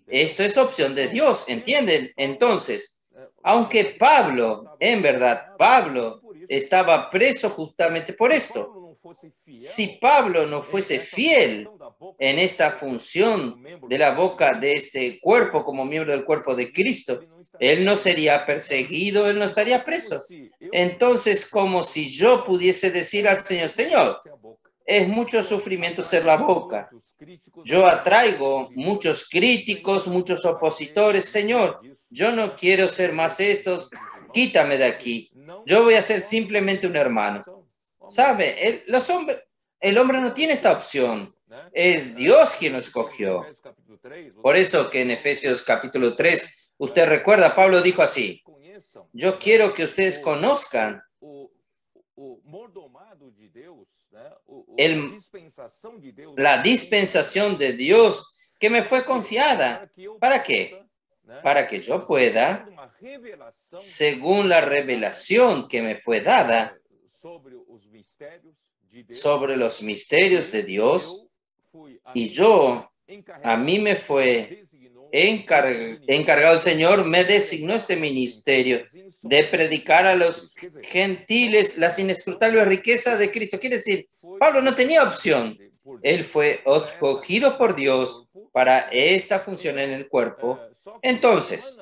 esto es opción de Dios, ¿entienden? Entonces, aunque Pablo, en verdad, Pablo estaba preso justamente por esto. Si Pablo no fuese fiel en esta función de la boca de este cuerpo como miembro del cuerpo de Cristo, él no sería perseguido, él no estaría preso. Entonces, como si yo pudiese decir al Señor: Señor, es mucho sufrimiento ser la boca. Yo atraigo muchos críticos, muchos opositores. Señor, yo no quiero ser más estos, quítame de aquí. Yo voy a ser simplemente un hermano. ¿Sabe? El hombre no tiene esta opción. Es Dios quien lo escogió. Por eso que en Efesios capítulo 3, usted recuerda, Pablo dijo así: yo quiero que ustedes conozcan la dispensación de Dios que me fue confiada. ¿Para qué? Para que yo pueda, según la revelación que me fue dada sobre los misterios de Dios, y a mí me fue encargado, el Señor me designó este ministerio de predicar a los gentiles las inescrutables riquezas de Cristo. Quiere decir, Pablo no tenía opción. Él fue escogido por Dios para esta función en el cuerpo. Entonces,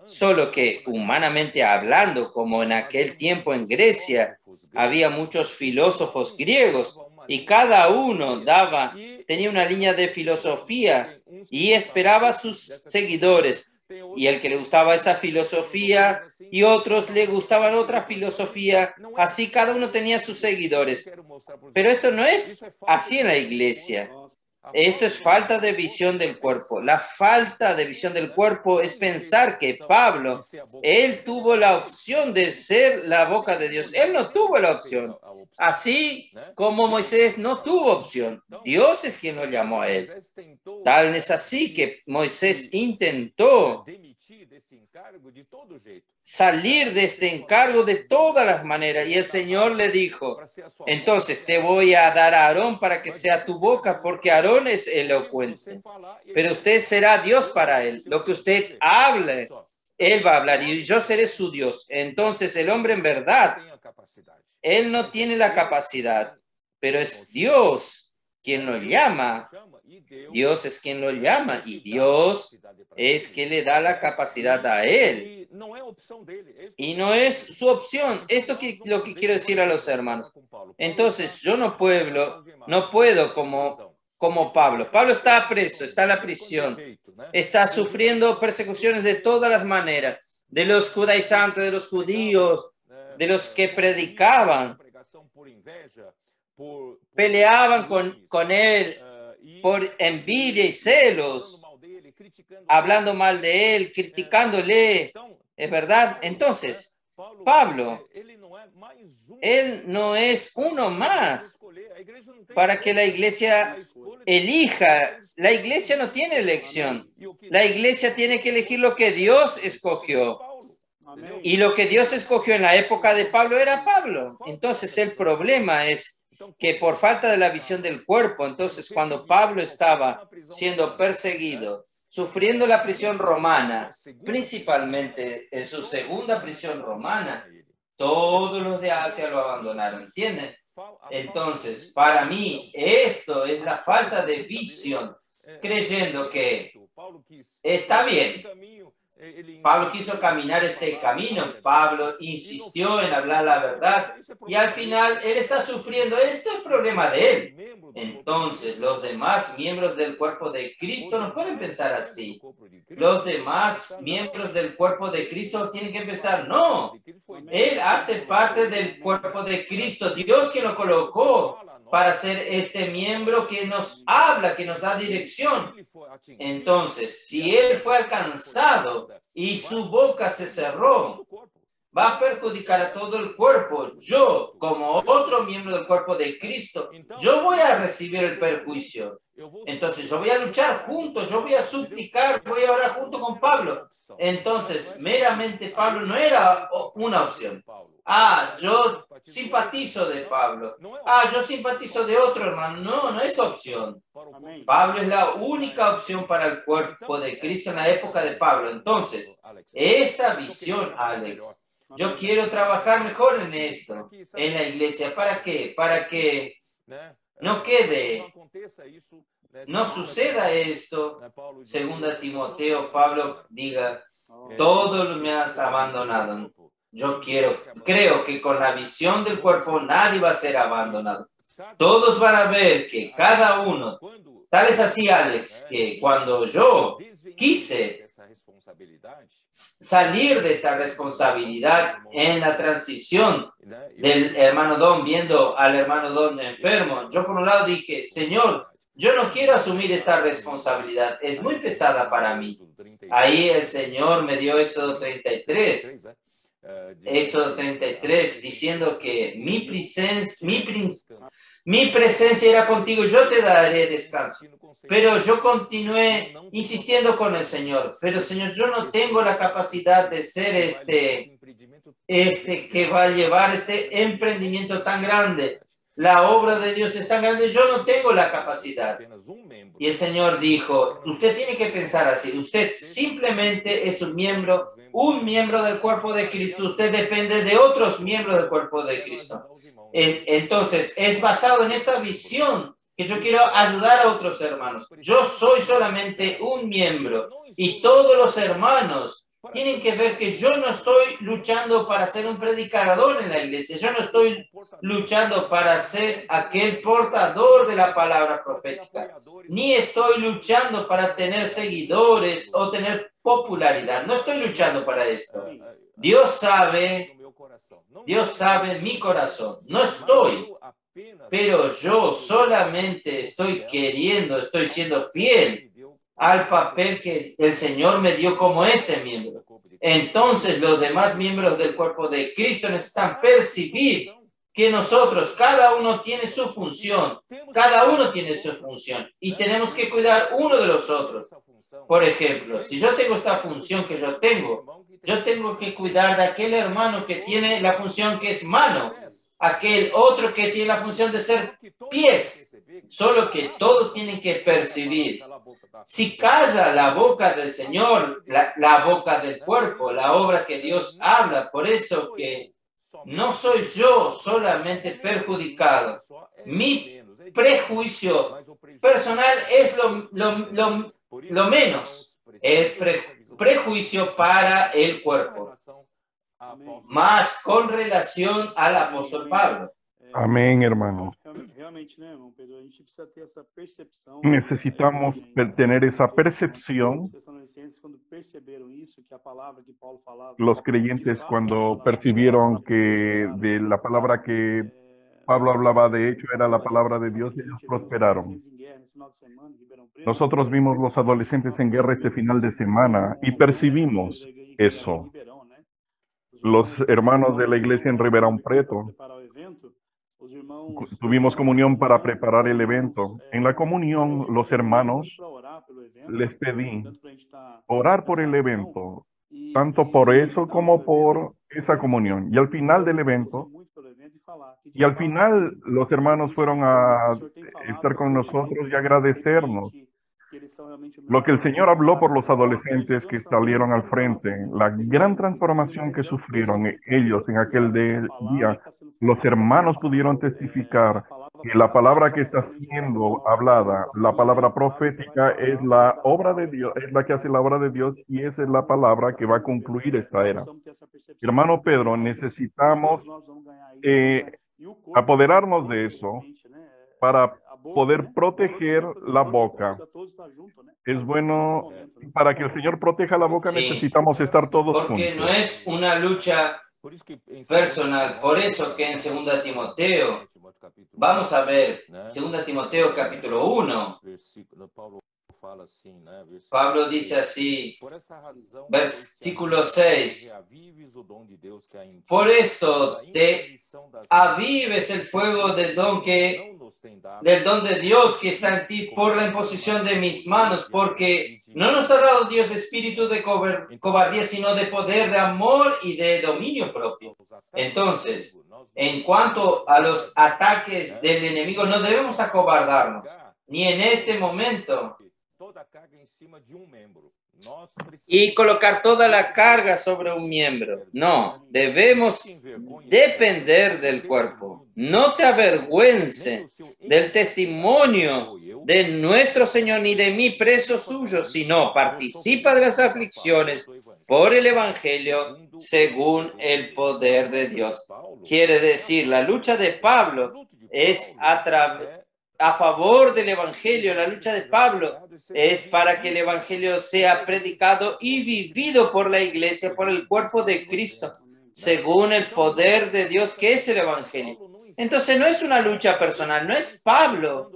solo que humanamente hablando, como en aquel tiempo en Grecia, había muchos filósofos griegos y cada uno tenía una línea de filosofía y esperaba sus seguidores. Y el que le gustaba esa filosofía y otros le gustaban otra filosofía, así cada uno tenía sus seguidores. Pero esto no es así en la iglesia. Esto es falta de visión del cuerpo. La falta de visión del cuerpo es pensar que Pablo, él tuvo la opción de ser la boca de Dios. Él no tuvo la opción. Así como Moisés no tuvo opción. Dios es quien lo llamó a él. Tal es así que Moisés intentó salir de este encargo de todas las maneras. Y el Señor le dijo: entonces te voy a dar a Aarón para que sea tu boca, porque Aarón es elocuente. Pero usted será Dios para él. Lo que usted hable, él va a hablar y yo seré su Dios. Entonces el hombre en verdad, él no tiene la capacidad, pero es Dios quien lo llama. Dios es quien lo llama y Dios es quien le da la capacidad a él. Y no es su opción. Esto es lo que quiero decir a los hermanos. Entonces yo no puedo como Pablo. Pablo está preso, está en la prisión, está sufriendo persecuciones de todas las maneras, de los judaizantes, de los judíos, de los que predicaban peleaban con él por envidia y celos, hablando mal de él, criticándole, ¿es verdad? Entonces, Pablo, él no es uno más para que la iglesia elija. La iglesia no tiene elección. La iglesia tiene que elegir lo que Dios escogió. Y lo que Dios escogió en la época de Pablo era Pablo. Entonces el problema es que por falta de la visión del cuerpo, entonces cuando Pablo estaba siendo perseguido, sufriendo la prisión romana, principalmente en su segunda prisión romana, todos los de Asia lo abandonaron, ¿entienden? Entonces, para mí, esto es la falta de visión, creyendo que está bien. Pablo quiso caminar este camino, Pablo insistió en hablar la verdad y al final él está sufriendo. Esto es problema de él. Entonces, los demás miembros del cuerpo de Cristo no pueden pensar así. Los demás miembros del cuerpo de Cristo tienen que pensar, no, él hace parte del cuerpo de Cristo, Dios que lo colocó para ser este miembro que nos habla, que nos da dirección. Entonces, si él fue alcanzado y su boca se cerró, va a perjudicar a todo el cuerpo. Yo, como otro miembro del cuerpo de Cristo, yo voy a recibir el perjuicio. Entonces, yo voy a luchar juntos, yo voy a suplicar, voy a orar junto con Pablo. Entonces, meramente Pablo no era una opción. Yo simpatizo de Pablo. Yo simpatizo de otro hermano. No, no es opción. Pablo es la única opción para el cuerpo de Cristo en la época de Pablo. Entonces, esta visión, Alex, yo quiero trabajar mejor en esto, en la iglesia. ¿Para qué? Para que no quede, no suceda esto. Segunda Timoteo, Pablo diga, todos me has abandonado. Yo creo que con la visión del cuerpo nadie va a ser abandonado. Todos van a ver que cada uno, tal es así, Alex, que cuando yo quise salir de esta responsabilidad en la transición del hermano Don, viendo al hermano Don enfermo, yo por un lado dije, Señor, yo no quiero asumir esta responsabilidad, es muy pesada para mí. Ahí el Señor me dio Éxodo 33. Éxodo 33, diciendo que mi presencia era contigo, yo te daré descanso. Pero yo continué insistiendo con el Señor. Pero Señor, yo no tengo la capacidad de ser este que va a llevar este emprendimiento tan grande. La obra de Dios es tan grande, yo no tengo la capacidad. Y el Señor dijo, usted tiene que pensar así, usted simplemente es un miembro del cuerpo de Cristo, usted depende de otros miembros del cuerpo de Cristo. Entonces, es basado en esta visión que yo quiero ayudar a otros hermanos. Yo soy solamente un miembro y todos los hermanos tienen que ver que yo no estoy luchando para ser un predicador en la iglesia, yo no estoy luchando para ser aquel portador de la palabra profética, ni estoy luchando para tener seguidores o tener popularidad, no estoy luchando para esto. Dios sabe mi corazón, no estoy, pero yo solamente estoy siendo fiel al papel que el Señor me dio como este miembro. Entonces los demás miembros del cuerpo de Cristo necesitan percibir que nosotros, cada uno tiene su función y tenemos que cuidar uno de los otros. Por ejemplo, si yo tengo esta función que yo tengo que cuidar de aquel hermano que tiene la función que es mano, aquel otro que tiene la función de ser pies, solo que todos tienen que percibir. Si calla la boca del Señor, la boca del cuerpo, la obra que Dios habla, por eso que no soy yo solamente perjudicado. Mi prejuicio personal es lo menos, es prejuicio para el cuerpo, más con relación al apóstol Pablo. Amén, hermano. Necesitamos tener esa percepción. Los creyentes, cuando percibieron que de la palabra que Pablo hablaba, de hecho, era la palabra de Dios y ellos prosperaron. Nosotros vimos los adolescentes en guerra este final de semana y percibimos eso. Los hermanos de la iglesia en Ribeirão Preto tuvimos comunión para preparar el evento. En la comunión, los hermanos les pedí orar por el evento, tanto por eso como por esa comunión. Y al final del evento, los hermanos fueron a estar con nosotros y agradecernos lo que el Señor habló por los adolescentes que salieron al frente, la gran transformación que sufrieron ellos en aquel día. Los hermanos pudieron testificar que la palabra que está siendo hablada, la palabra profética, es la obra de Dios, es la que hace la obra de Dios, y esa es la palabra que va a concluir esta era. Hermano Pedro, necesitamos apoderarnos de eso para poder proteger la boca. Es bueno, para que el Señor proteja la boca, necesitamos estar todos juntos. Porque no es una lucha personal. Por eso que en 2 Timoteo, vamos a ver, 2 Timoteo capítulo 1, Pablo dice así, versículo 6, por esto te avives el fuego del don de Dios que está en ti por la imposición de mis manos, porque no nos ha dado Dios espíritu de cobardía, sino de poder, de amor y de dominio propio. Entonces, en cuanto a los ataques del enemigo, no debemos acobardarnos, ni en este momento, y colocar toda la carga sobre un miembro. No, debemos depender del cuerpo. No te avergüences del testimonio de nuestro Señor ni de mí preso suyo, sino participa de las aflicciones por el Evangelio según el poder de Dios. Quiere decir, la lucha de Pablo es a favor del Evangelio. La lucha de Pablo es para que el Evangelio sea predicado y vivido por la iglesia, por el cuerpo de Cristo, según el poder de Dios que es el Evangelio. Entonces no es una lucha personal, no es Pablo.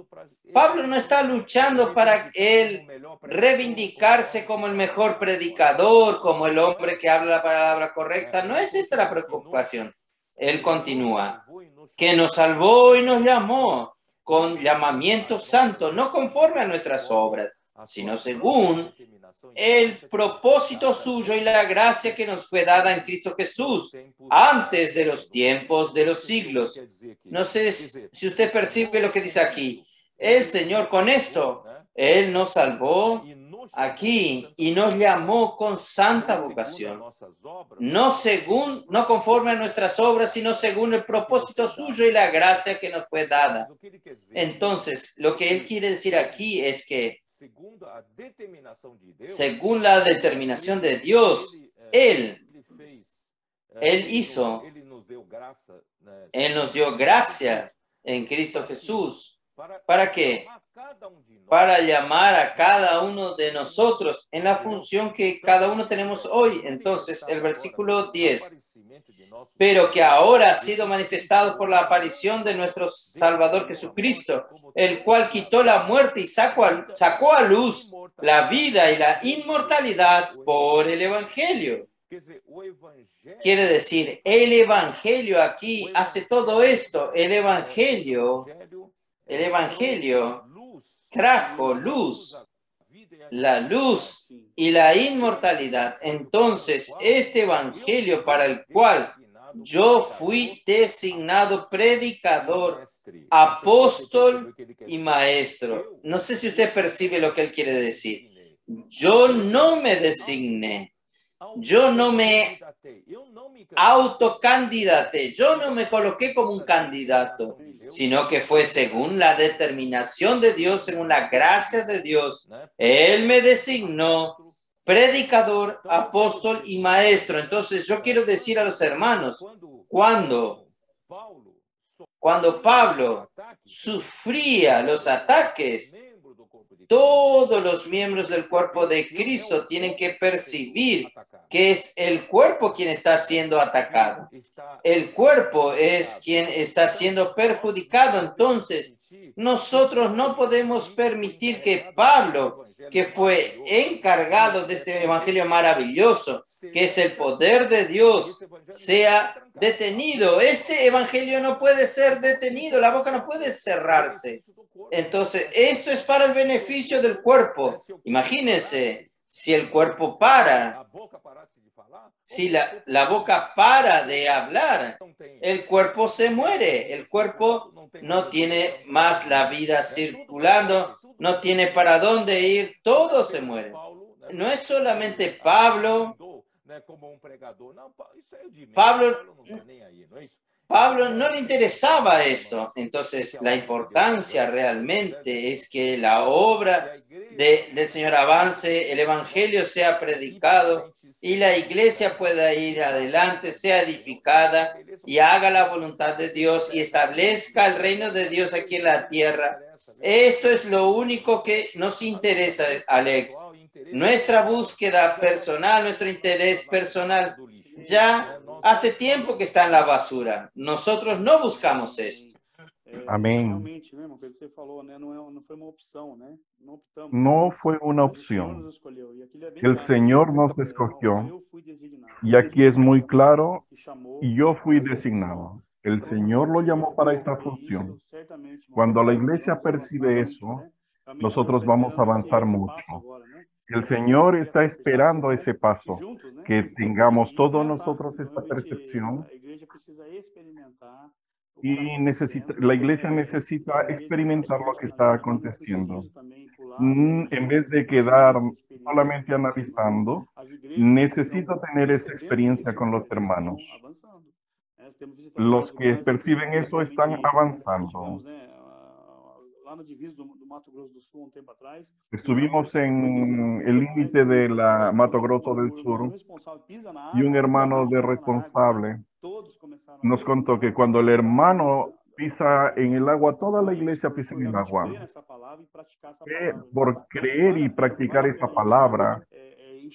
Pablo no está luchando para él reivindicarse como el mejor predicador, como el hombre que habla la palabra correcta. No es esta la preocupación. Él continúa, que nos salvó y nos llamó con llamamiento santo, no conforme a nuestras obras, sino según el propósito suyo y la gracia que nos fue dada en Cristo Jesús antes de los tiempos de los siglos. No sé si usted percibe lo que dice aquí. El Señor con esto, Él nos salvó aquí y nos llamó con santa vocación, no conforme a nuestras obras, sino según el propósito suyo y la gracia que nos fue dada. Entonces, lo que Él quiere decir aquí es que según la determinación de Dios, Él nos dio gracia en Cristo Jesús. ¿Para qué? Para llamar a cada uno de nosotros en la función que cada uno tenemos hoy. Entonces, el versículo 10. Pero que ahora ha sido manifestado por la aparición de nuestro Salvador Jesucristo, el cual quitó la muerte y sacó a luz la vida y la inmortalidad por el Evangelio. Quiere decir, el Evangelio aquí hace todo esto. El Evangelio trajo luz, la luz y la inmortalidad. Entonces, este Evangelio para el cual yo fui designado predicador, apóstol y maestro. No sé si usted percibe lo que él quiere decir. Yo no me designé. Yo no me autocandidaté. Yo no me coloqué como un candidato, sino que fue según la determinación de Dios, según la gracia de Dios. Él me designó predicador, apóstol y maestro. Entonces yo quiero decir a los hermanos, cuando Pablo sufría los ataques, todos los miembros del cuerpo de Cristo tienen que percibir que es el cuerpo quien está siendo atacado. El cuerpo es quien está siendo perjudicado. Entonces, nosotros no podemos permitir que Pablo, que fue encargado de este evangelio maravilloso, que es el poder de Dios, sea detenido. Este evangelio no puede ser detenido, la boca no puede cerrarse. Entonces, esto es para el beneficio del cuerpo. Imagínense, si el cuerpo para, si la boca para de hablar, el cuerpo se muere. El cuerpo no tiene más la vida circulando, no tiene para dónde ir, todo se muere. No es solamente Pablo. Pablo no le interesaba esto. Entonces, la importancia realmente es que la obra del Señor avance, el evangelio sea predicado y la iglesia pueda ir adelante, sea edificada y haga la voluntad de Dios y establezca el reino de Dios aquí en la tierra. Esto es lo único que nos interesa, Alex. Nuestra búsqueda personal, nuestro interés personal, ya hace tiempo que está en la basura. Nosotros no buscamos esto. Amén. No fue una opción. El Señor nos escogió y aquí es muy claro, y yo fui designado. El Señor lo llamó para esta función. Cuando la iglesia percibe eso, nosotros vamos a avanzar mucho. El Señor está esperando ese paso, que tengamos todos nosotros esta percepción y la iglesia necesita experimentar lo que está aconteciendo. En vez de quedar solamente analizando, necesito tener esa experiencia con los hermanos. Los que perciben eso están avanzando. Estuvimos en el límite de la Mato Grosso del Sur y un hermano de responsable nos contó que cuando el hermano pisa en el agua, toda la iglesia pisa en el agua. Por creer y practicar esa palabra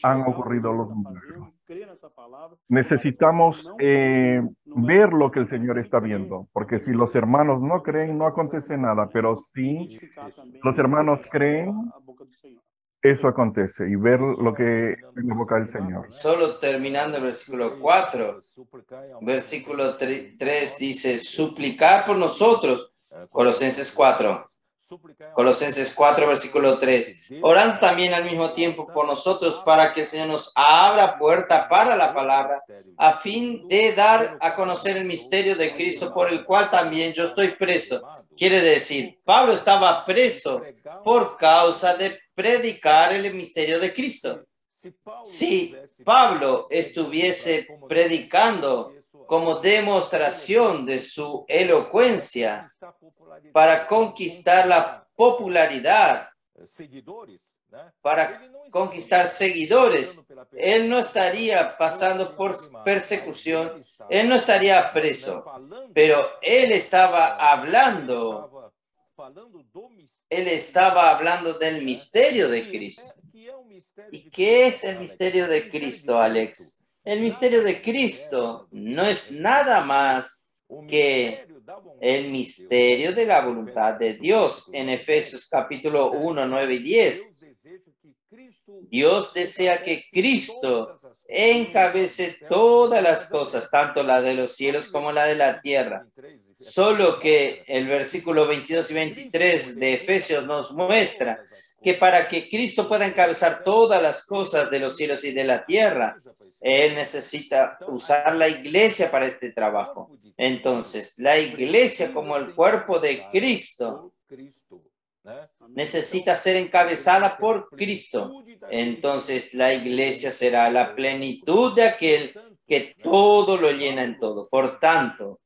han ocurrido los milagros. Necesitamos ver lo que el Señor está viendo, porque si los hermanos no creen, no acontece nada, pero si los hermanos creen, eso acontece, y ver lo que en la boca del Señor. Solo terminando el versículo 4, versículo 3 dice, suplicar por nosotros, Colosenses 4. Colosenses 4, versículo 3. Orando también al mismo tiempo por nosotros para que el Señor nos abra puerta para la palabra, a fin de dar a conocer el misterio de Cristo, por el cual también yo estoy preso. Quiere decir, Pablo estaba preso por causa de predicar el misterio de Cristo. Si Pablo estuviese predicando como demostración de su elocuencia para conquistar la popularidad, para conquistar seguidores, él no estaría pasando por persecución, él no estaría preso, pero él estaba hablando del misterio de Cristo. ¿Y qué es el misterio de Cristo, Alex? El misterio de Cristo no es nada más que el misterio de la voluntad de Dios. En Efesios capítulo 1, 9 y 10, Dios desea que Cristo encabece todas las cosas, tanto la de los cielos como la de la tierra. Solo que el versículo 22 y 23 de Efesios nos muestra que para que Cristo pueda encabezar todas las cosas de los cielos y de la tierra, Él necesita usar la iglesia para este trabajo. Entonces, la iglesia como el cuerpo de Cristo necesita ser encabezada por Cristo. Entonces, la iglesia será la plenitud de aquel que todo lo llena en todo. Por tanto,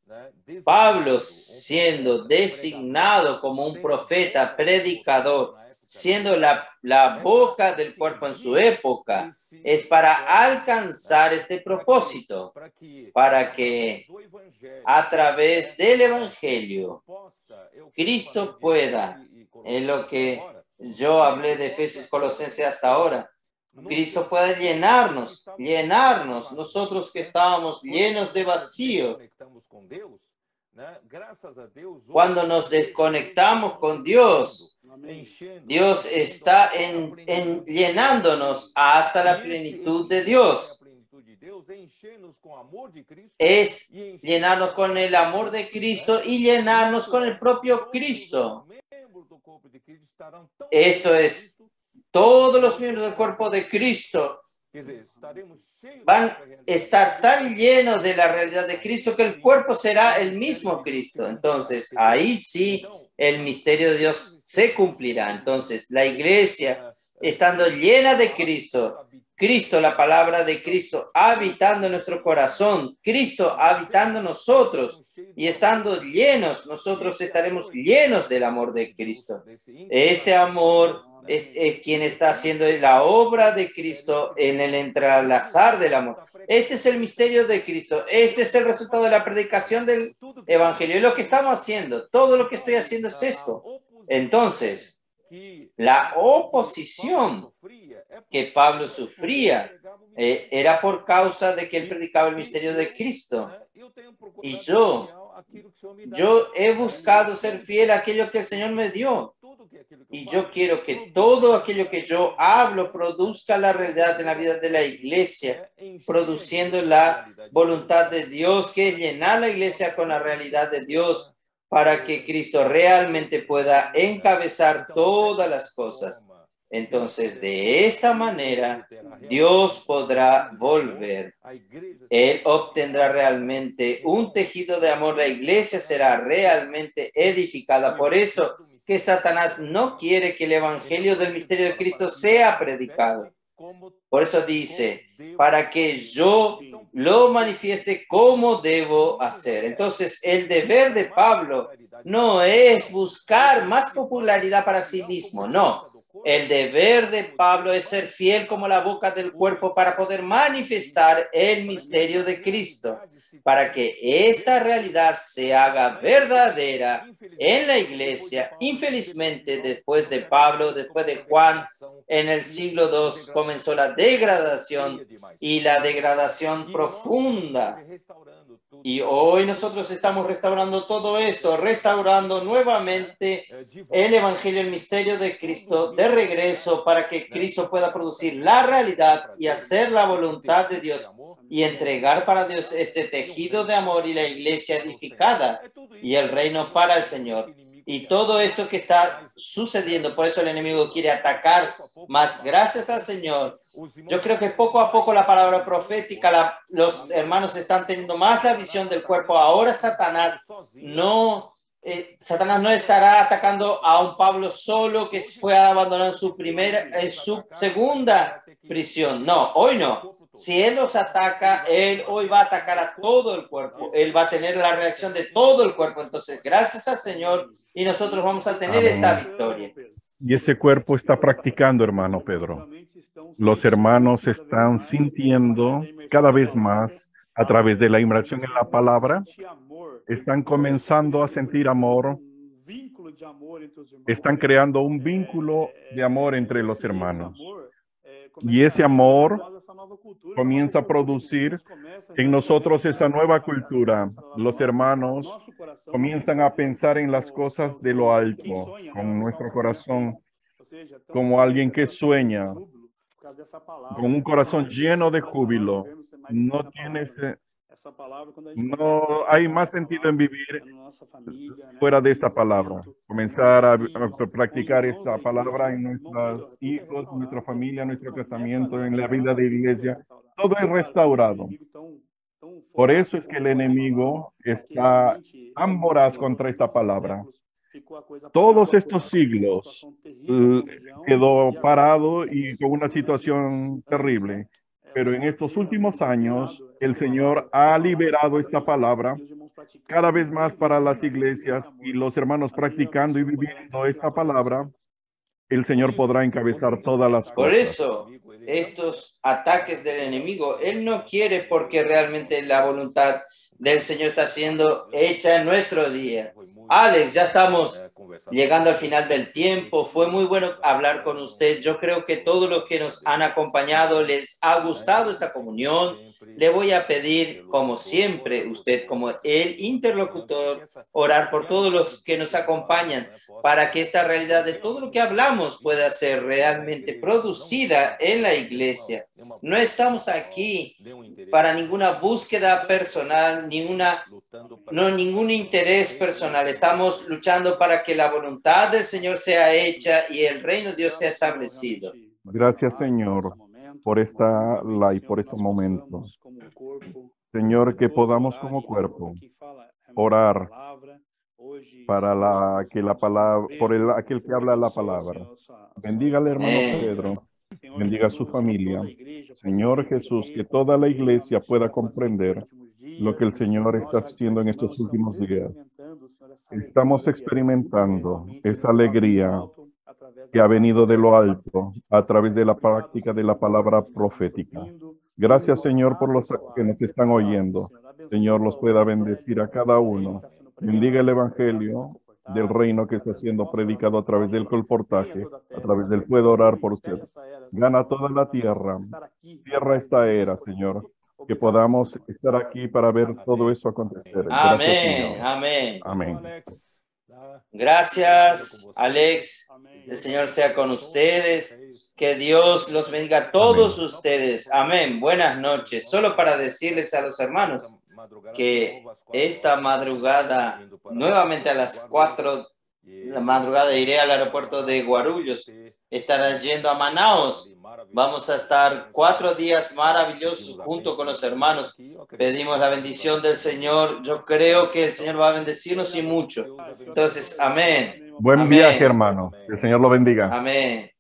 Pablo, siendo designado como un profeta, predicador, siendo la boca del cuerpo en su época, es para alcanzar este propósito, para que a través del evangelio Cristo pueda, en lo que yo hablé de Efesios, Colosenses hasta ahora, Cristo pueda llenarnos, nosotros que estábamos llenos de vacío. Cuando nos desconectamos con Dios, Dios está llenándonos hasta la plenitud de Dios. Es llenarnos con el amor de Cristo y llenarnos con el propio Cristo. Esto es, todos los miembros del cuerpo de Cristo van a estar tan llenos de la realidad de Cristo que el cuerpo será el mismo Cristo. Entonces, ahí sí el misterio de Dios se cumplirá. Entonces, la iglesia, estando llena de Cristo, la palabra de Cristo habitando en nuestro corazón, Cristo habitando en nosotros y estando llenos, nosotros estaremos llenos del amor de Cristo. Este amor es quien está haciendo la obra de Cristo en el entrelazar del amor. Este es el misterio de Cristo. Este es el resultado de la predicación del Evangelio. Es lo que estamos haciendo. Todo lo que estoy haciendo es esto. Entonces, la oposición que Pablo sufría era por causa de que él predicaba el misterio de Cristo. Y yo he buscado ser fiel a aquello que el Señor me dio. Y yo quiero que todo aquello que yo hablo produzca la realidad en la vida de la iglesia, produciendo la voluntad de Dios, que es llenar la iglesia con la realidad de Dios, para que Cristo realmente pueda encabezar todas las cosas. Entonces, de esta manera, Dios podrá volver. Él obtendrá realmente un tejido de amor. La iglesia será realmente edificada. Por eso que Satanás no quiere que el evangelio del misterio de Cristo sea predicado. Por eso dice, para que yo lo manifieste como debo hacer. Entonces, el deber de Pablo no es buscar más popularidad para sí mismo, no. El deber de Pablo es ser fiel como la boca del cuerpo para poder manifestar el misterio de Cristo, para que esta realidad se haga verdadera en la iglesia. Infelizmente, después de Pablo, después de Juan, en el siglo II comenzó la degradación y la degradación profunda. Y hoy nosotros estamos restaurando todo esto, restaurando nuevamente el evangelio, el misterio de Cristo de regreso para que Cristo pueda producir la realidad y hacer la voluntad de Dios y entregar para Dios este tejido de amor y la iglesia edificada y el reino para el Señor. Y todo esto que está sucediendo, por eso el enemigo quiere atacar, más gracias al Señor. Yo creo que poco a poco la palabra profética, los hermanos están teniendo más la visión del cuerpo. Ahora Satanás no estará atacando a un Pablo solo que fue abandonado en su segunda prisión. No, hoy no. Si él los ataca, él hoy va a atacar a todo el cuerpo. Él va a tener la reacción de todo el cuerpo. Entonces, gracias al Señor, y nosotros vamos a tener esta victoria. Y ese cuerpo está practicando, hermano Pedro. Los hermanos están sintiendo cada vez más a través de la inmersión en la palabra. Están comenzando a sentir amor. Están creando un vínculo de amor entre los hermanos. Y ese amor comienza a producir en nosotros esa nueva cultura. Los hermanos comienzan a pensar en las cosas de lo alto, con nuestro corazón, como alguien que sueña, con un corazón lleno de júbilo. No hay más sentido en vivir fuera de esta palabra. Comenzar a practicar esta palabra en nuestros hijos, nuestra familia, nuestro casamiento, en la vida de iglesia. Todo es restaurado. Por eso es que el enemigo está tan voraz contra esta palabra. Todos estos siglos quedó parado y con una situación terrible. Pero en estos últimos años, el Señor ha liberado esta palabra cada vez más para las iglesias y los hermanos practicando y viviendo esta palabra. El Señor podrá encabezar todas las cosas. Por eso, estos ataques del enemigo, él no quiere porque realmente la voluntad del Señor está siendo hecha en nuestro día. Alex, ya estamos llegando al final del tiempo. Fue muy bueno hablar con usted. Yo creo que todos los que nos han acompañado les ha gustado esta comunión. Le voy a pedir, como siempre, usted como el interlocutor, orar por todos los que nos acompañan para que esta realidad de todo lo que hablamos pueda ser realmente producida en la iglesia. No estamos aquí para ninguna búsqueda personal, ningún interés personal. Estamos luchando para que la voluntad del Señor sea hecha y el reino de Dios sea establecido. Gracias, Señor, por esta live, por este momento. Señor, que podamos como cuerpo orar para aquel que habla la palabra. Bendiga al hermano Pedro. Bendiga a su familia. Señor Jesús, que toda la iglesia pueda comprender lo que el Señor está haciendo en estos últimos días. Estamos experimentando esa alegría que ha venido de lo alto a través de la práctica de la palabra profética. Gracias, Señor, por los que nos están oyendo. Señor, los pueda bendecir a cada uno. Bendiga el evangelio del reino que está siendo predicado a través del colportaje, a través del puedo orar por usted. Gana toda la tierra. Cierra esta era, Señor. Que podamos estar aquí para ver todo eso acontecer. Amén, Gracias, amén. Amén. Gracias, Alex. El Señor sea con ustedes. Que Dios los bendiga a todos ustedes. Amén. Buenas noches. Solo para decirles a los hermanos que esta madrugada, nuevamente a las 4 de la madrugada, iré al aeropuerto de Guarulhos. Estarán yendo a Manaus. Vamos a estar 4 días maravillosos junto con los hermanos. Pedimos la bendición del Señor. Yo creo que el Señor va a bendecirnos y mucho. Entonces, amén. Buen Amén. viaje, hermano. Que el Señor lo bendiga. Amén.